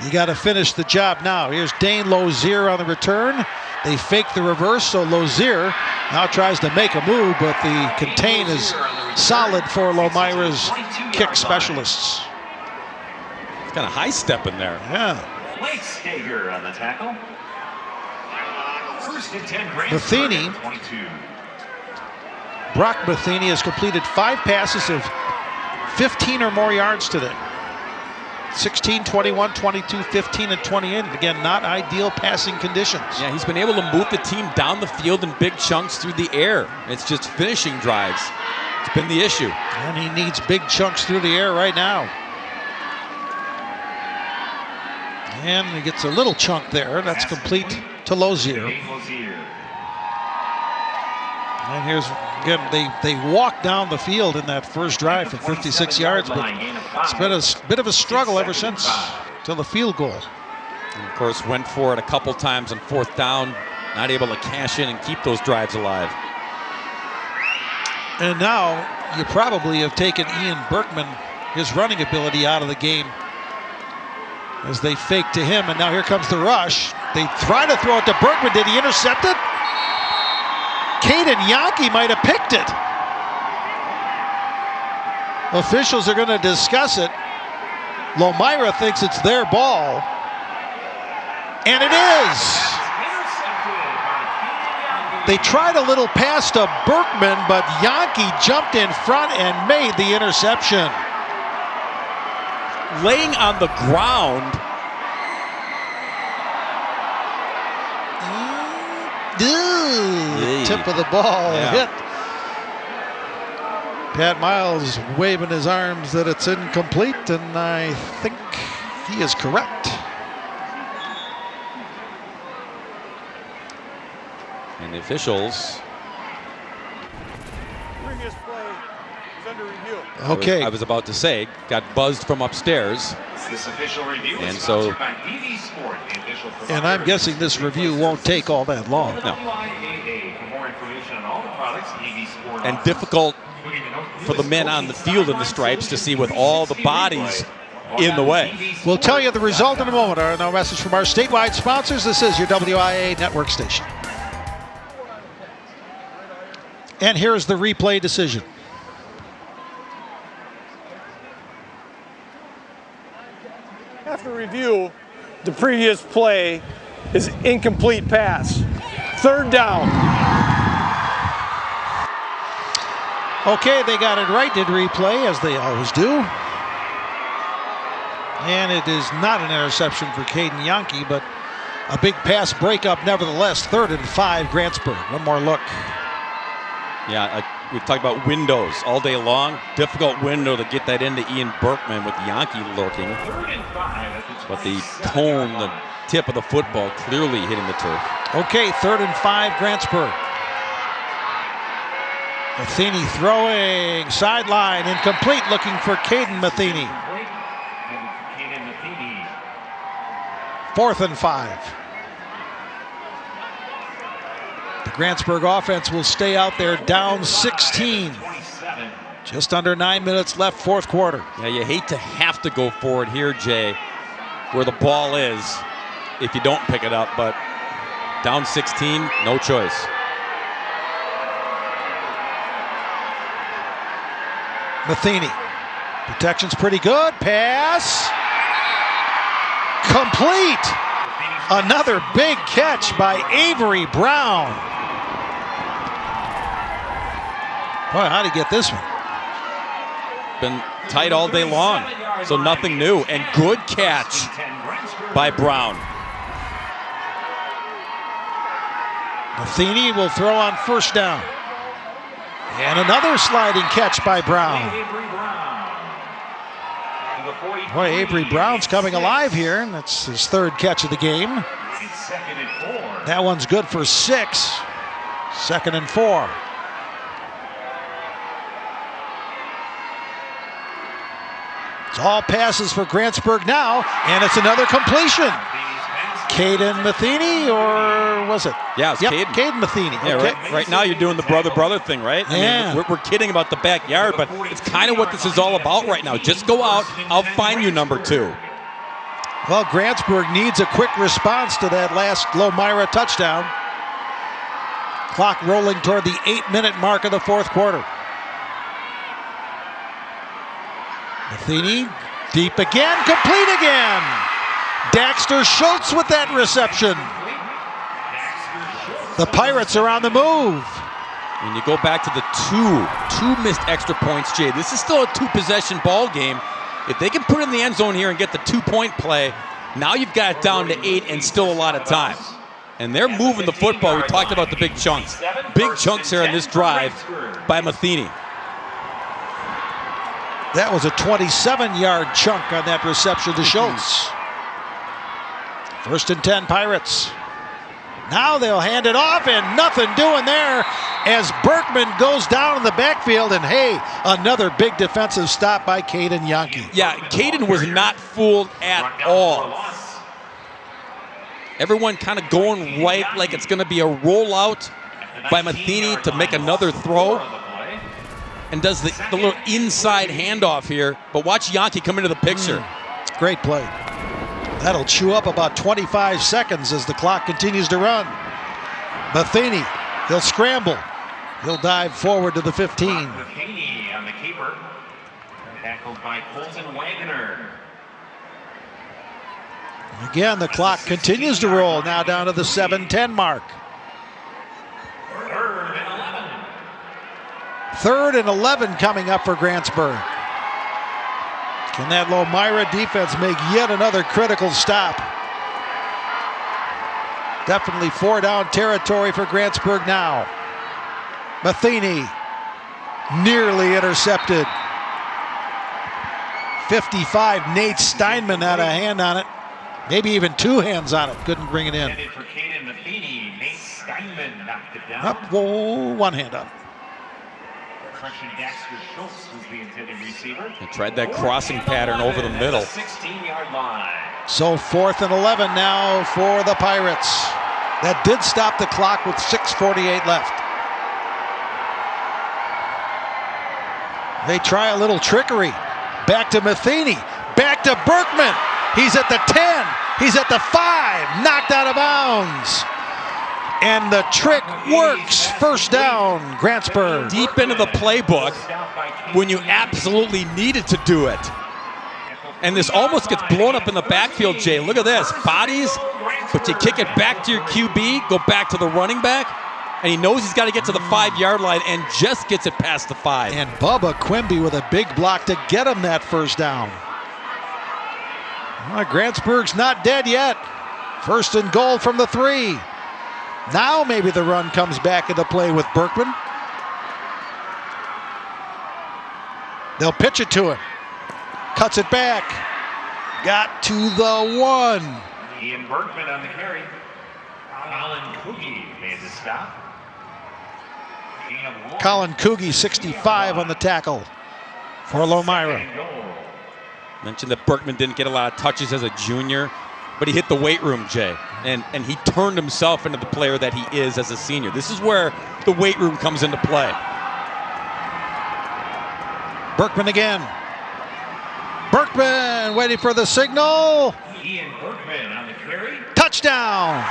you got to finish the job now. Here's Dane Lozier on the return. They fake the reverse, so Lozier now tries to make a move, but the contain is solid for Lomira's kick specialists. It's kind of high step in there. Yeah. Blake Stager on the tackle. First and 10, Matheny. 22. Brock Matheny has completed 5 passes of 15 or more yards today. 16, 21, 22, 15, and 28. Again, not ideal passing conditions. Yeah, he's been able to move the team down the field in big chunks through the air. It's just finishing drives. It's been the issue. And he needs big chunks through the air right now. And he gets a little chunk there. That's complete to Lozier. And here's, again, they walked down the field in that first drive for 56 yards, but it's been a bit of a struggle ever since till the field goal. And of course, went for it a couple times on 4th down, not able to cash in and keep those drives alive. And now you probably have taken Ian Berkman, his running ability, out of the game as they fake to him, and now here comes the rush. They try to throw it to Berkman. Did he intercept it? Caden Yankee might have picked it. Officials are going to discuss it. Lomira thinks it's their ball. And it is. They tried a little pass to Berkman, but Yankee jumped in front and made the interception. Laying on the ground. Tip of the ball hit. Pat Miles waving his arms that it's incomplete, and I think he is correct. And the officials. Previous play is under review. Okay. I was about to say, got buzzed from upstairs. This official review and is so, sponsored by BV Sport, the official provider. And I'm guessing this review won't take all that long. No. WIAA. For more information on all the products, BV Sport And offers, difficult including for the men on the field in the stripes to see with all the bodies in the way. We'll tell you the result in a moment. Our message from our statewide sponsors. This is your WIAA network station. And here's the replay decision. After review, the previous play is incomplete pass. 3rd down. Okay, they got it right, did replay, as they always do. And it is not an interception for Caden Yankee, but a big pass breakup nevertheless. 3rd and 5, Grantsburg. One more look. Yeah, we've talked about windows all day long. Difficult window to get that into Ian Berkman with Yankee lurking. But the cone, the tip of the football clearly hitting the turf. Okay, 3rd and 5, Grantsburg. Matheny throwing, sideline, incomplete, looking for Caden Matheny. 4th and 5. The Grantsburg offense will stay out there down 16. Just under 9 minutes left, 4th quarter. Yeah, you hate to have to go for it here, Jay, where the ball is if you don't pick it up, but down 16, no choice. Matheny. Protection's pretty good. Pass. Complete. Another big catch by Avery Brown. Boy, how'd he get this one? Been tight all day long, so nothing new. And good catch by Brown. Matheny will throw on 1st down. And another sliding catch by Brown. Boy, Avery Brown's coming alive here, and that's his 3rd catch of the game. That one's good for 6. 2nd and 4. It's all passes for Grantsburg now, and it's another completion. Caden Matheny, or was it? Yeah, it's yep, Caden. Caden Matheny. Yeah, Okay. right now you're doing the brother thing, right? Yeah. I mean, we're kidding about the backyard, but it's kind of what this is all about right now. Just go out. I'll find you number 2. Well, Grantsburg needs a quick response to that last Lomira touchdown. Clock rolling toward the 8-minute mark of the fourth quarter. Matheny deep again, complete again. Daxter Schultz with that reception. The Pirates are on the move. When you go back to the two missed extra points, Jay, this is still a 2-possession ball game. If they can put it in the end zone here and get the 2-point play, now you've got it down to 8 and still a lot of time. And they're moving the football. We talked about the big chunks. Big chunks here on this drive by Matheny. That was a 27-yard chunk on that reception to Schultz. 1st and 10 Pirates. Now they'll hand it off, and nothing doing there as Berkman goes down in the backfield, and hey, another big defensive stop by Caden Yankee. Yeah, Caden was not fooled at all. Everyone kind of going right like it's going to be a rollout by Matheny to make another throw, and does the little inside handoff here. But watch Yankee come into the picture. It's a great play. That'll chew up about 25 seconds as the clock continues to run. Matheny, he'll scramble. He'll dive forward to the 15. Matheny on the keeper. Tackled by Colton Wagner. Again, the clock continues to roll, now down to the 7:10 mark. 3rd and 11 coming up for Grantsburg. Can that Lomira defense make yet another critical stop? Definitely 4-down territory for Grantsburg now. Matheny nearly intercepted. 55, Nate Steinman had a hand on it. Maybe even 2 hands on it. Couldn't bring it in. For Caden Matheny, Nate Steinman knocked it down. Up, whoa, 1 hand on it. Daxter Schultz was the intended receiver. He tried that crossing pattern over the middle. 16-yard line. So 4th and 11 now for the Pirates. That did stop the clock with 6:48 left. They try a little trickery. Back to Matheny. Back to Berkman. He's at the 10. He's at the 5. Knocked out of bounds. And the trick works. 1st down, Grantsburg. Deep into the playbook when you absolutely needed to do it. And this almost gets blown up in the backfield, Jay. Look at this. Bodies, but you kick it back to your QB, go back to the running back, and he knows he's got to get to the 5-yard line and just gets it past the 5. And Bubba Quimby with a big block to get him that 1st down. Well, Grantsburg's not dead yet. 1st and goal from the 3. Now maybe the run comes back into play with Berkman. They'll pitch it to him. Cuts it back. Got to the 1. Ian Berkman on the carry. Colin Coogie made the stop. Colin Coogie, 65 on the tackle for Lomira. Mentioned that Berkman didn't get a lot of touches as a junior, but he hit the weight room, Jay, and he turned himself into the player that he is as a senior. This is where the weight room comes into play. Berkman again. Berkman waiting for the signal. Ian Berkman on the carry. Touchdown!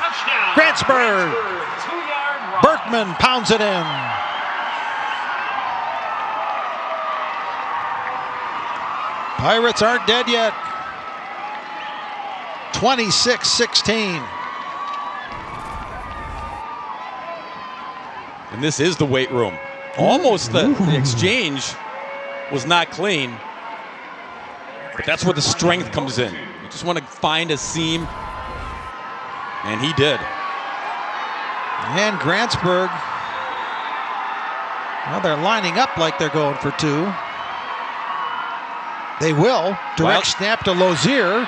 Grantsburg! 2-yard run. Berkman pounds it in. Pirates aren't dead yet. 26-16. And this is the weight room. Almost the exchange was not clean. But that's where the strength comes in. You just want to find a seam. And he did. And Grantsburg, well, they're lining up like they're going for 2. They will. Direct snap to Lozier.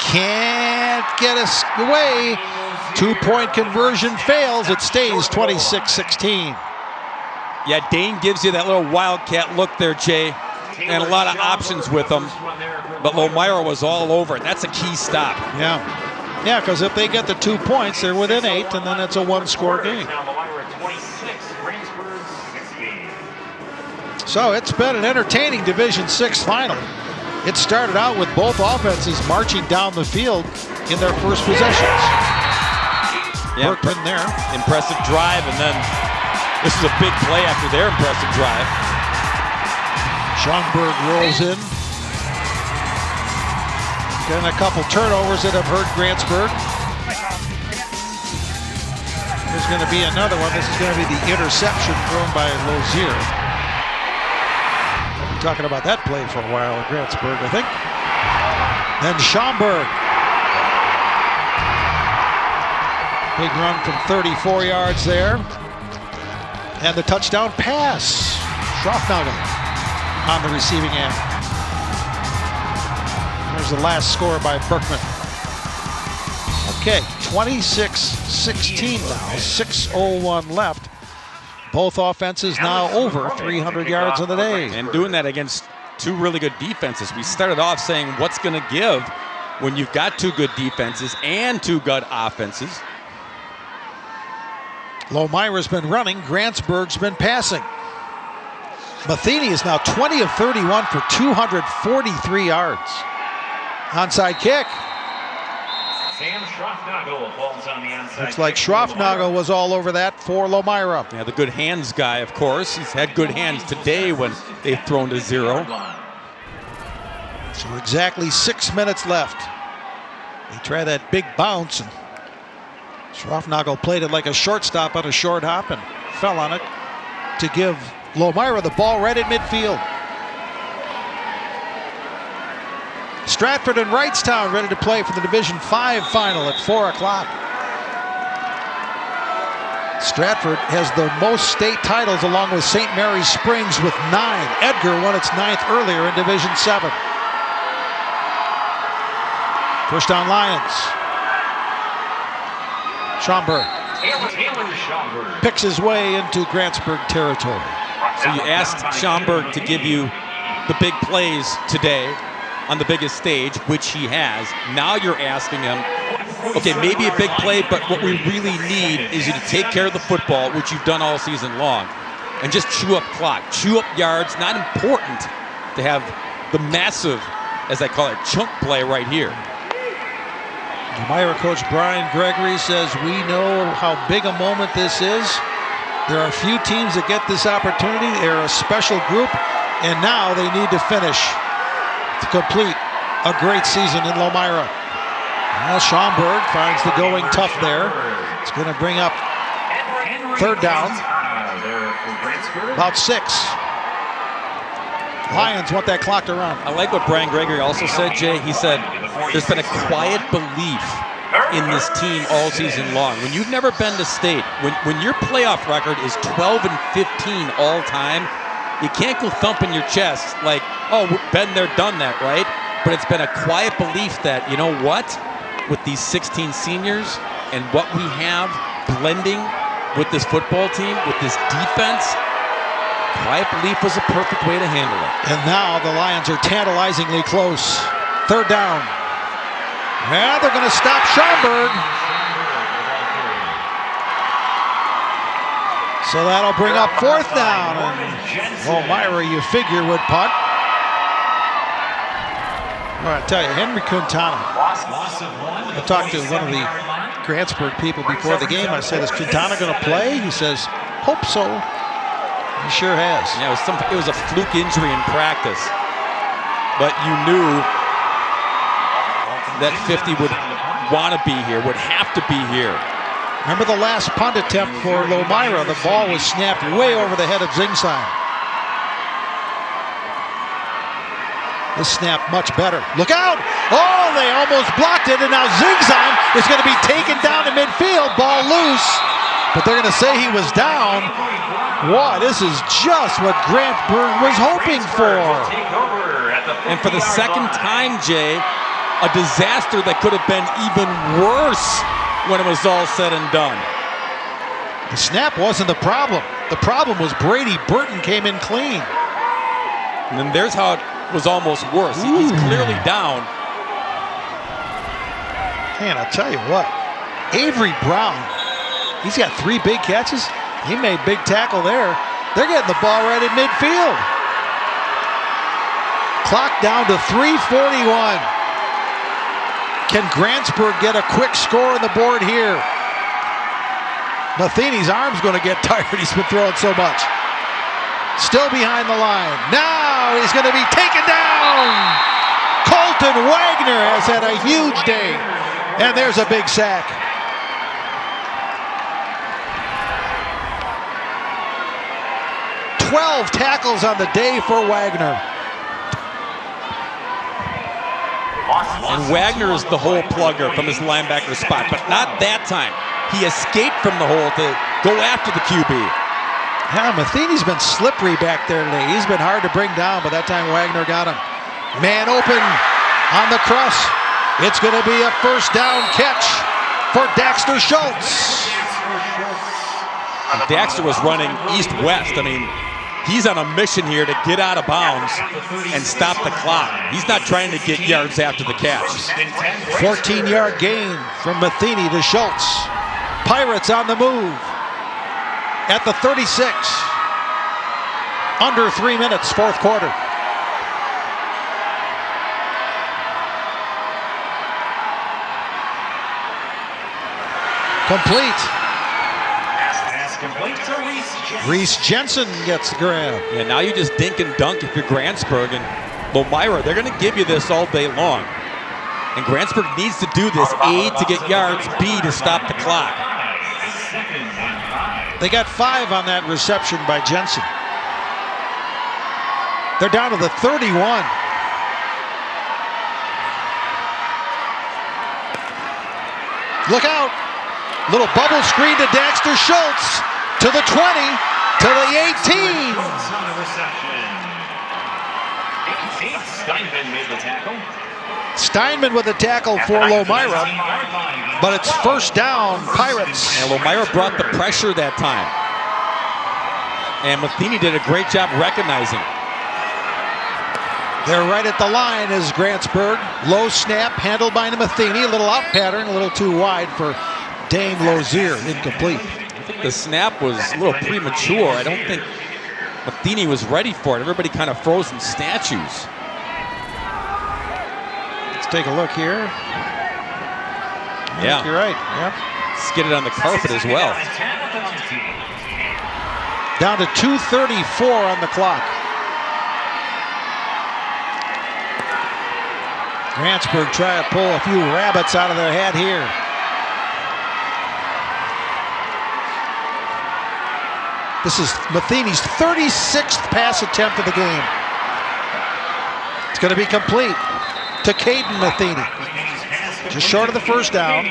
Can't get us away. 2-point conversion fails. It stays 26-16. Yeah, Dane gives you that little wildcat look there, Jay, and a lot of options with him. But Lomira was all over it. That's a key stop. Yeah. Yeah, because if they get the 2 points, they're within 8, and then it's a one-score game. Now Lomira 26, Grantsburg 16. So it's been an entertaining Division VI final. It started out with both offenses marching down the field in their first possessions. Yeah, Berkman there. Impressive drive, and then this is a big play after their impressive drive. Schomburg rolls in. Getting a couple turnovers that have hurt Grantsburg. There's going to be another one. This is going to be the interception thrown by Lomira. We're talking about that play for a while at Grantsburg, I think. Then Schomburg. Big run from 34 yards there. And the touchdown pass. Schroffnagel on the receiving end. There's the last score by Berkman. Okay, 26-16 now, 6:01 left. Both offenses now over 300 yards on the day. And doing that against two really good defenses. We started off saying what's going to give when you've got two good defenses and two good offenses. Lomira's been running, Grantsburg's been passing. Matheny is now 20 of 31 for 243 yards. Onside kick. Sam Schroffnagel falls on the onside. Looks like Schroffnagel was all over that for Lomira. Yeah, the good hands guy, of course. He's had good hands today when they've thrown to zero. So exactly 6 minutes left. They try that big bounce, and Schroffnagel played it like a shortstop on a short hop and fell on it to give Lomira the ball right at midfield. Stratford and Wrightstown ready to play for the Division V final at 4 o'clock. Stratford has the most state titles along with St. Mary's Springs with 9. Edgar won its 9th earlier in Division VII. First down Lions. Schomburg picks his way into Grantsburg territory. So you asked Schomburg to give you the big plays today on the biggest stage, which he has. Now you're asking him, okay, maybe a big play, but what we really need is you to take care of the football, which you've done all season long, and just chew up clock, chew up yards. Not important to have the massive, as I call it, chunk play right here. Lomira coach Brian Gregory says, we know how big a moment this is. There are few teams that get this opportunity. They're a special group, and now they need to finish to complete a great season in Lomira. Well, Schomburg finds the going tough there. It's going to bring up third down. About 6. Lions want that clock to run. I like what Brian Gregory also said, Jay. He said there's been a quiet belief in this team all season long. When you've never been to state, when your playoff record is 12-15 all time, you can't go thumping your chest like, oh, we've been there, done that, right? But it's been a quiet belief that, you know what? With these 16 seniors and what we have blending with this football team, with this defense, quiet belief was a perfect way to handle it. And now the Lions are tantalizingly close. Third down. Yeah, they're going to stop Schomburg. So that'll bring up fourth down. Lomira, you figure, would punt. Well, I tell you, Henry Quintana. I talked to one of the Grantsburg people before the game. I said, is Quintana going to play? He says, hope so. He sure has. Yeah, it was a fluke injury in practice. But you knew that 50 would want to be here, would have to be here. Remember the last punt attempt for Lomira? The ball was snapped way over the head of Zingsheim. This snap much better. Look out! Oh, they almost blocked it, and now Zingsheim is going to be taken down to midfield. Ball loose, but they're going to say he was down. Wow, this is just what Grantsburg was hoping for. And for the second time, Jay, a disaster that could have been even worse when it was all said and done. The snap wasn't the problem. The problem was Brady Burton came in clean. And then there's how it was almost worse. He's clearly down. Man, I'll tell you what, Avery Brown, he's got 3 big catches. He made big tackle there. They're getting the ball right in midfield. Clock down to 3:41. Can Grantsburg get a quick score on the board here? Matheny's arm's going to get tired. He's been throwing so much. Still behind the line. Now he's going to be taken down. Colton Wagner has had a huge day. And there's a big sack. "12 tackles on the day for Wagner." And Wagner is the hole plugger from his linebacker spot, but not that time. He escaped from the hole to go after the QB. Yeah, Matheny's been slippery back there today. He's been hard to bring down, but that time Wagner got him. Man open on the cross. It's going to be a first down catch for Daxter Schultz. And Daxter was running east-west. I mean, he's on a mission here to get out of bounds and stop the clock. He's not trying to get yards after the catch. 14-yard gain from Matheny to Schultz. Pirates on the move at the 36. Under 3 minutes, fourth quarter. Complete. Pass complete to Reese Jensen gets the grab. Yeah, now you just dink and dunk if you're Grantsburg. And Lomira, they're going to give you this all day long. And Grantsburg needs to do this, A, to get yards, B, to stop the clock. They got 5 on that reception by Jensen. They're down to the 31. Look out. Little bubble screen to Daxter Schultz. To the 20. To the 18. Steinman made the tackle. Steinman with a tackle for Lomira, but it's first down, Pirates. And Lomira brought the pressure that time. And Matheny did a great job recognizing. They're right at the line as Grantsburg. Low snap, handled by Matheny. A little out pattern, a little too wide for Dane Lozier, incomplete. I think the snap was a little premature. I don't think Matheny was ready for it. Everybody kind of froze in statues. Take a look here. Yeah, you're right. Yep. Skidded on the carpet as well. Down to 2:34 on the clock. Grantsburg try to pull a few rabbits out of their hat here. This is Matheny's 36th pass attempt of the game. It's going to be complete to Caden Matheny. Just short of the first down.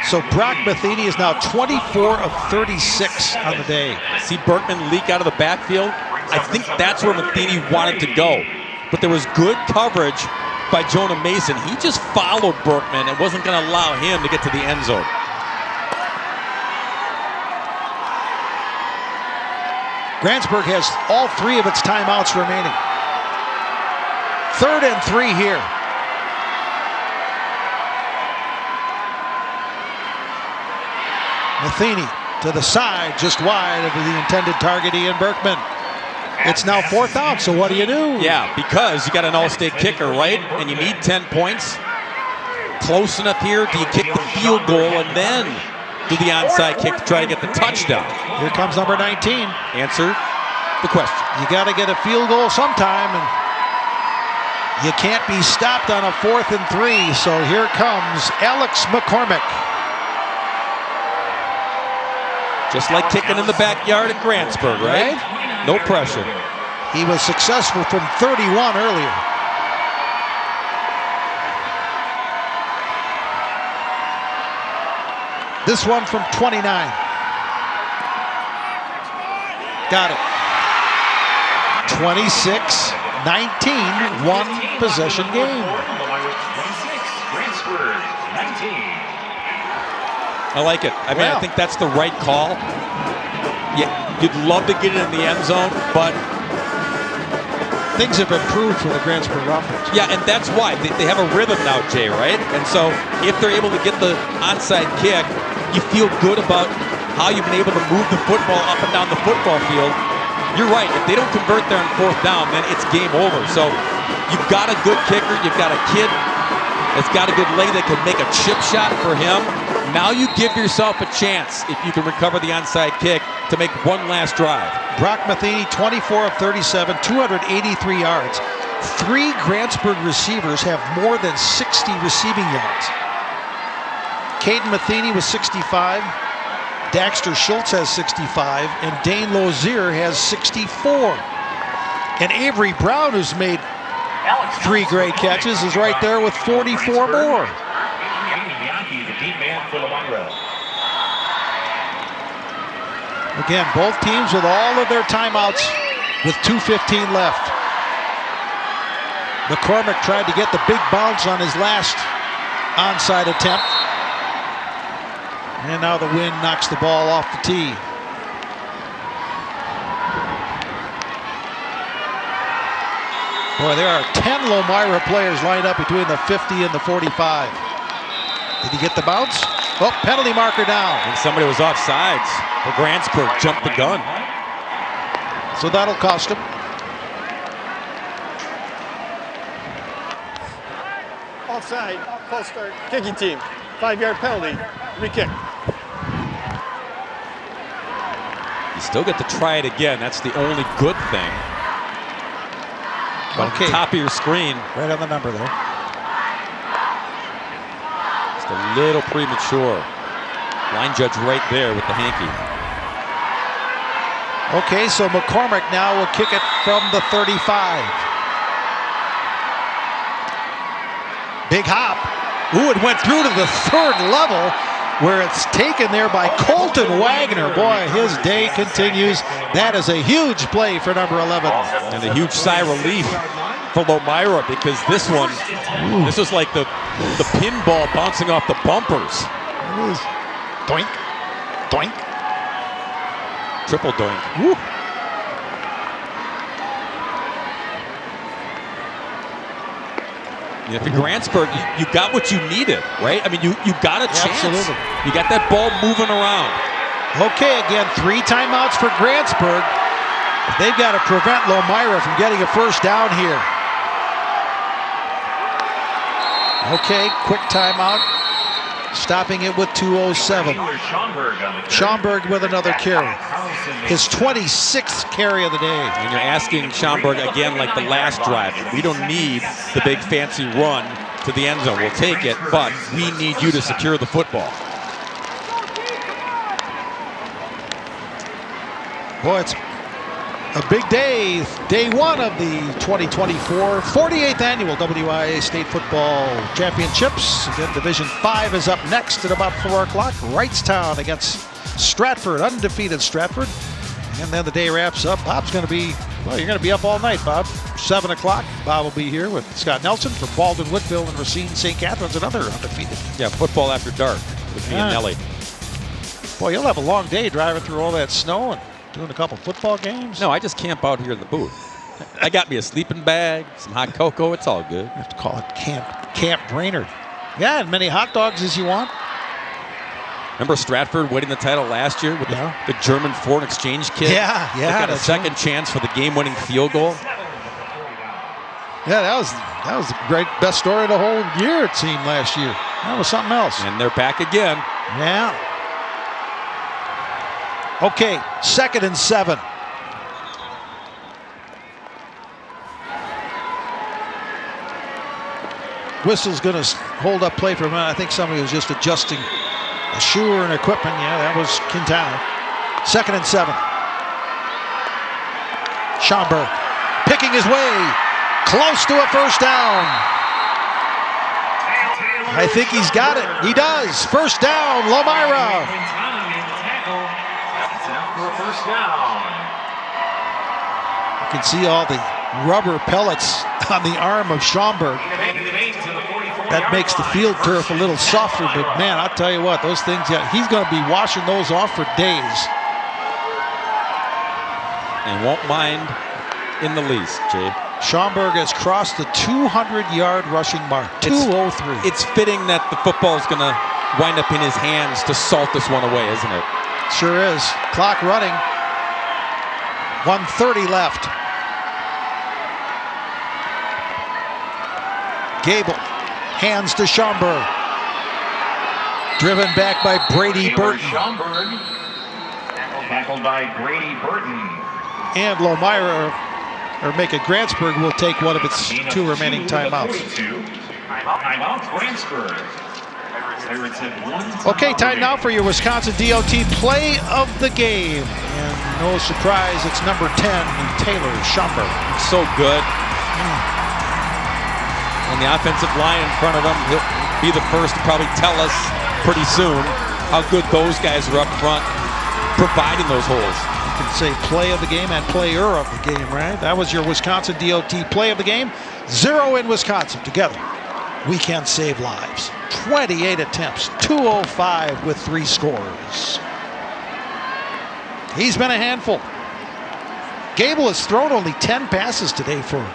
So Brock Matheny is now 24 of 36 on the day. See Berkman leak out of the backfield? I think that's where Matheny wanted to go. But there was good coverage by Jonah Mason. He just followed Berkman and wasn't going to allow him to get to the end zone. Grantsburg has all 3 of its timeouts remaining. 3rd and 3 here. Matheny to the side, just wide of the intended target, Ian Berkman. It's now 4th down, so what do you do? Yeah, because you got an all-state kicker, right? And you need 10 points. Close enough here. Do you kick the field goal and then do the onside kick to try to get the touchdown? Here comes number 19. Answer the question. You got to get a field goal sometime, and you can't be stopped on a 4th and 3, so here comes Alex McCormick. Just like kicking in the backyard at Grantsburg, right? No pressure. He was successful from 31 earlier. This one from 29. Got it. 26-19, one possession game. I like it. I mean, I think that's the right call. Yeah, you'd love to get it in the end zone, but things have improved for the Grantsburg offense. Yeah, and that's why. They have a rhythm now, Jay, right? And so if they're able to get the onside kick, you feel good about how you've been able to move the football up and down the football field. You're right. If they don't convert there on 4th down, then it's game over. So you've got a good kicker. You've got a kid that's got a good leg that can make a chip shot for him. Now you give yourself a chance, if you can recover the onside kick, to make one last drive. Brock Matheny, 24 of 37, 283 yards. 3 Grantsburg receivers have more than 60 receiving yards. Caden Matheny was 65. Daxter Schultz has 65. And Dane Lozier has 64. And Avery Brown, who's made 3 great catches, is right there with 44 more. Again, both teams with all of their timeouts with 2:15 left. McCormick tried to get the big bounce on his last onside attempt. And now the wind knocks the ball off the tee. Boy, there are 10 Lomira players lined up between the 50 and the 45. Did he get the bounce? Oh, penalty marker down. And somebody was offsides. For Grantsburg, jumped the gun. So that'll cost him. Offside, false start, kicking team. 5-yard penalty, re-kick. You still get to try it again. That's the only good thing. But Okay. on top of your screen. Right on the number there. Just a little premature. Line judge right there with the hanky. Okay, so McCormick now will kick it from the 35. Big hop. Ooh, it went through to the 3rd level where it's taken there by Colton Wagner. Boy, his day continues. That is a huge play for number 11. And a huge sigh of relief for Lomira, because this one, this was like the pinball bouncing off the bumpers. Doink, doink. Triple doink. Woo. Yeah, for Grantsburg, you got what you needed, right? I mean, you got a chance. Absolutely. You got that ball moving around. Okay, again, 3 timeouts for Grantsburg. They've got to prevent Lomira from getting a 1st down here. Okay, quick timeout. Stopping it with 2:07. Schaumburg with another carry. His 26th carry of the day. And you're asking Schaumburg again, like the last drive. We don't need the big fancy run to the end zone. We'll take it, but we need you to secure the football. Boy, it's a big day. Day 1 of the 2024 48th annual WIA State Football Championships. Again, Division 5 is up next at about 4 o'clock. Wrightstown against Stratford, undefeated Stratford. And then the day wraps up. Bob's going to be, well, you're going to be up all night, Bob. 7 o'clock. Bob will be here with Scott Nelson for Baldwin, Woodville, and Racine St. Catharines, another undefeated. Yeah, football after dark with me and Nelly. Boy, you'll have a long day driving through all that snow and doing a couple football games. No, I just camp out here in the booth. I got me a sleeping bag, some hot cocoa. It's all good. You have to call it Camp Brainerd. Yeah, as many hot dogs as you want. Remember Stratford winning the title last year with the German foreign exchange kid? Yeah. They got a second chance for the game-winning field goal. Yeah, that was the great best story of the whole year, it seemed, last year. That was something else. And they're back again. Yeah. Okay, 2nd and 7. Whistle's going to hold up play for a minute. I think somebody was just adjusting a shoe or an equipment. Yeah, that was Quintana. 2nd and 7. Schaumburg picking his way close to a 1st down. I think he's got it. He does. 1st down, Lomira. You can see all the rubber pellets on the arm of Schaumburg. That makes the field turf a little softer, but man, I'll tell you what, those things, he's going to be washing those off for days. And won't mind in the least, Jay. Schaumburg has crossed the 200-yard rushing mark. 2:03. It's fitting that the football is going to wind up in his hands to salt this one away, isn't it? Sure is. Clock running. 1:30 left. Gable hands to Schaumburg. Driven back by Brady Burton. Schaumburg, tackled by Brady Burton. And Lomira, or make it Grantsburg, will take one of its 2 remaining timeouts. Timeout, Grantsburg. Okay, time now for your Wisconsin DOT play of the game. And no surprise, it's number 10, Taylor Schaumburg. So good. And the offensive line in front of him, he'll be the first to probably tell us pretty soon how good those guys are up front providing those holes. You can say play of the game and player of the game, right? That was your Wisconsin DOT play of the game. 0 in Wisconsin together. We can save lives. 28 attempts, 205 with 3 scores. He's been a handful. Gable has thrown only 10 passes today for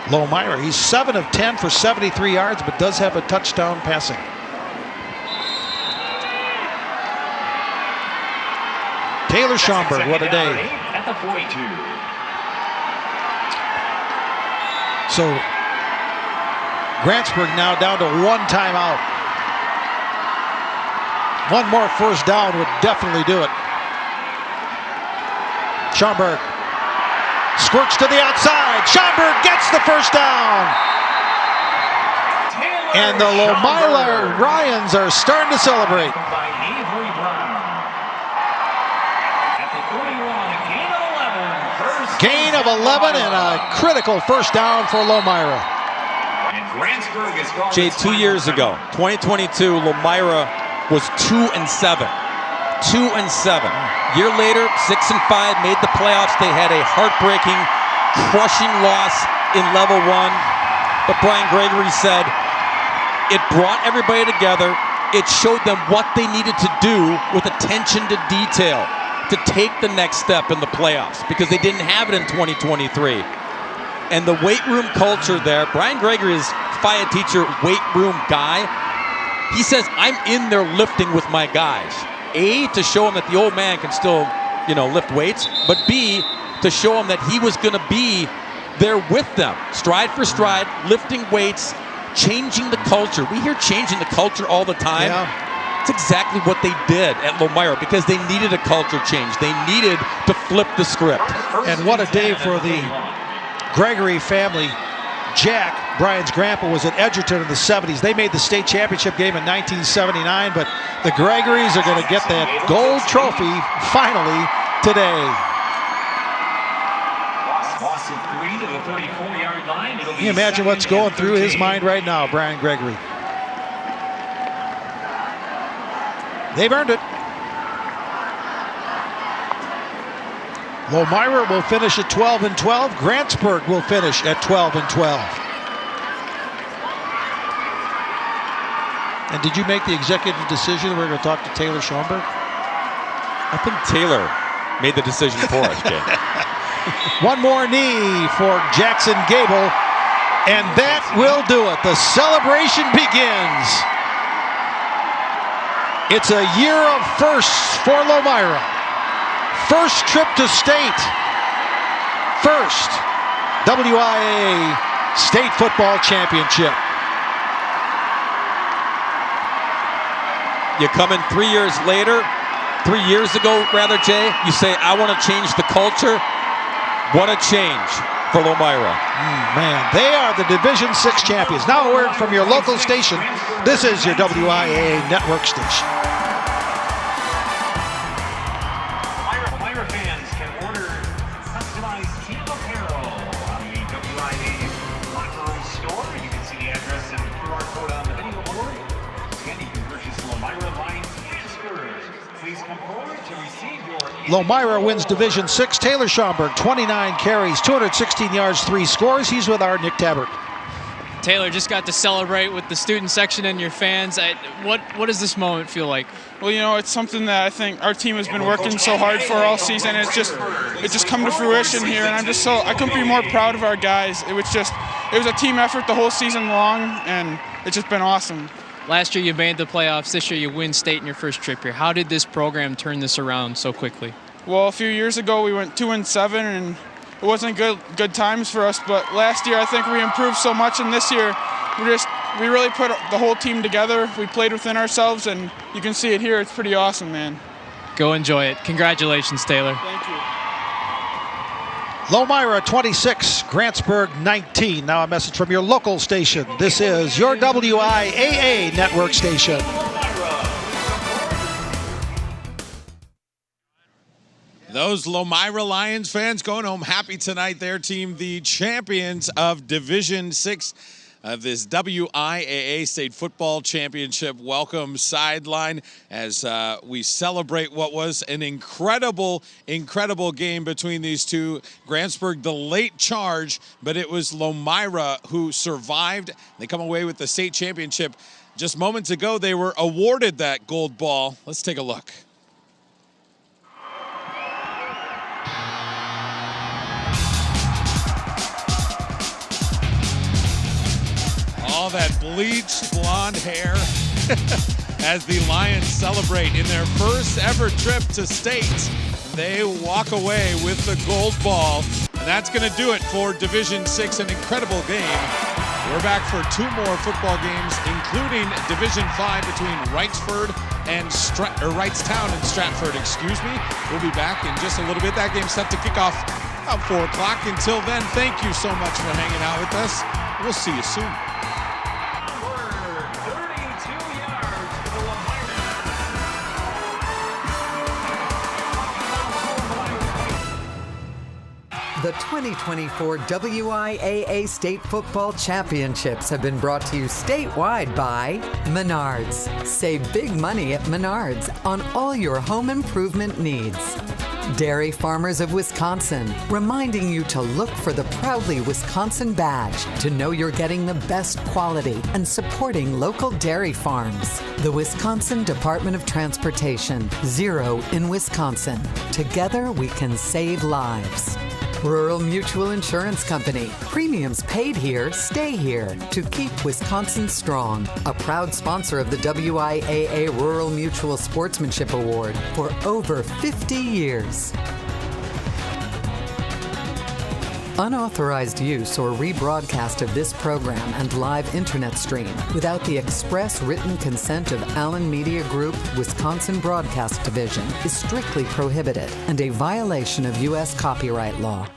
Lomira. He's 7 of 10 for 73 yards, but does have a touchdown passing. Taylor Schaumburg, what a day. At the 42. So Grantsburg now down to 1 timeout. 1 more first down would definitely do it. Schaumburg squirts to the outside. Schaumburg gets the first down. And the Lomira Ryans are starting to celebrate. Gain of 11 and a critical first down for Lomira. Jay, 2 years ago, 2022, Lomira was 2-7. 2-7. Year later, 6-5, made the playoffs. They had a heartbreaking, crushing loss in level 1. But Brian Gregory said it brought everybody together. It showed them what they needed to do with attention to detail to take the next step in the playoffs, because they didn't have it in 2023. And the weight room culture there, Brian Gregory is FIA teacher, weight room guy. He says, I'm in there lifting with my guys. A, to show him that the old man can still, lift weights, but B, to show him that he was going to be there with them, stride for stride, lifting weights, changing the culture. We hear changing the culture all the time. Yeah. It's exactly what they did at Lomira, because they needed a culture change. They needed to flip the script. And what a day for the Gregory family. Jack, Brian's grandpa, was at Edgerton in the 70s. They made the state championship game in 1979, but the Gregorys are going to get that gold trophy finally today. Can you imagine what's going through his mind right now, Brian Gregory? They've earned it. Lomira will finish at 12-12. Grantsburg will finish at 12-12. And did you make the executive decision we're going to talk to Taylor Schaumburg? I think Taylor made the decision for us, Jay. One more knee for Jackson Gable, and that will do it. The celebration begins. It's a year of firsts for Lomira. First trip to state. First WIAA State Football Championship. You come in 3 years later, 3 years ago, rather, Jay, you say, I want to change the culture. What a change for Lomira. Man, they are the Division 6 champions. Now a word from your local station. This is your WIAA network station. Lomira fans can order customized team apparel on the WIAA locker room store. You can see the address and QR code on the video board. Again, you can purchase Lomira line transfers. Please come forward to receive your... Lomira wins Division 6. Taylor Schaumburg, 29 carries, 216 yards, 3 scores. He's with our Nick Tabbert. Taylor just got to celebrate with the student section and your fans. What does this moment feel like? Well, you know, it's something that I think our team has been working so hard for all season. It just come to fruition here, and I couldn't be more proud of our guys. It was a team effort the whole season long, and it's just been awesome. Last year you made the playoffs. This year you win state in your first trip here. How did this program turn this around so quickly? Well, a few years ago we went 2-7, and it wasn't good times for us. But last year I think we improved so much, and this year we really put the whole team together. We played within ourselves, and you can see it here. It's pretty awesome, man. Go enjoy it. Congratulations, Taylor. Thank you. Lomira 26, Grantsburg 19. Now a message from your local station. This is your WIAA network station. Those Lomira Lions fans going home happy tonight. Their team, the champions of Division 6 of this WIAA State Football Championship welcome sideline as we celebrate what was an incredible game between these two. Grantsburg, the late charge, but it was Lomira who survived. They come away with the state championship. Just moments ago, they were awarded that gold ball. Let's take a look. All that bleached blonde hair as the Lions celebrate in their first ever trip to state. They walk away with the gold ball, and that's going to do it for Division 6, an incredible game. We're back for 2 more football games, including Division 5 between Wrightstown and Stratford, We'll be back in just a little bit. That game's set to kick off about 4 o'clock. Until then, thank you so much for hanging out with us. We'll see you soon. The 2024 WIAA State Football Championships have been brought to you statewide by Menards. Save big money at Menards on all your home improvement needs. Dairy Farmers of Wisconsin, reminding you to look for the Proudly Wisconsin badge to know you're getting the best quality and supporting local dairy farms. The Wisconsin Department of Transportation, Zero in Wisconsin. Together we can save lives. Rural Mutual Insurance Company. Premiums paid here, stay here to keep Wisconsin strong. A proud sponsor of the WIAA Rural Mutual Sportsmanship Award for over 50 years. Unauthorized use or rebroadcast of this program and live internet stream without the express written consent of Allen Media Group, Wisconsin Broadcast Division is strictly prohibited and a violation of U.S. copyright law.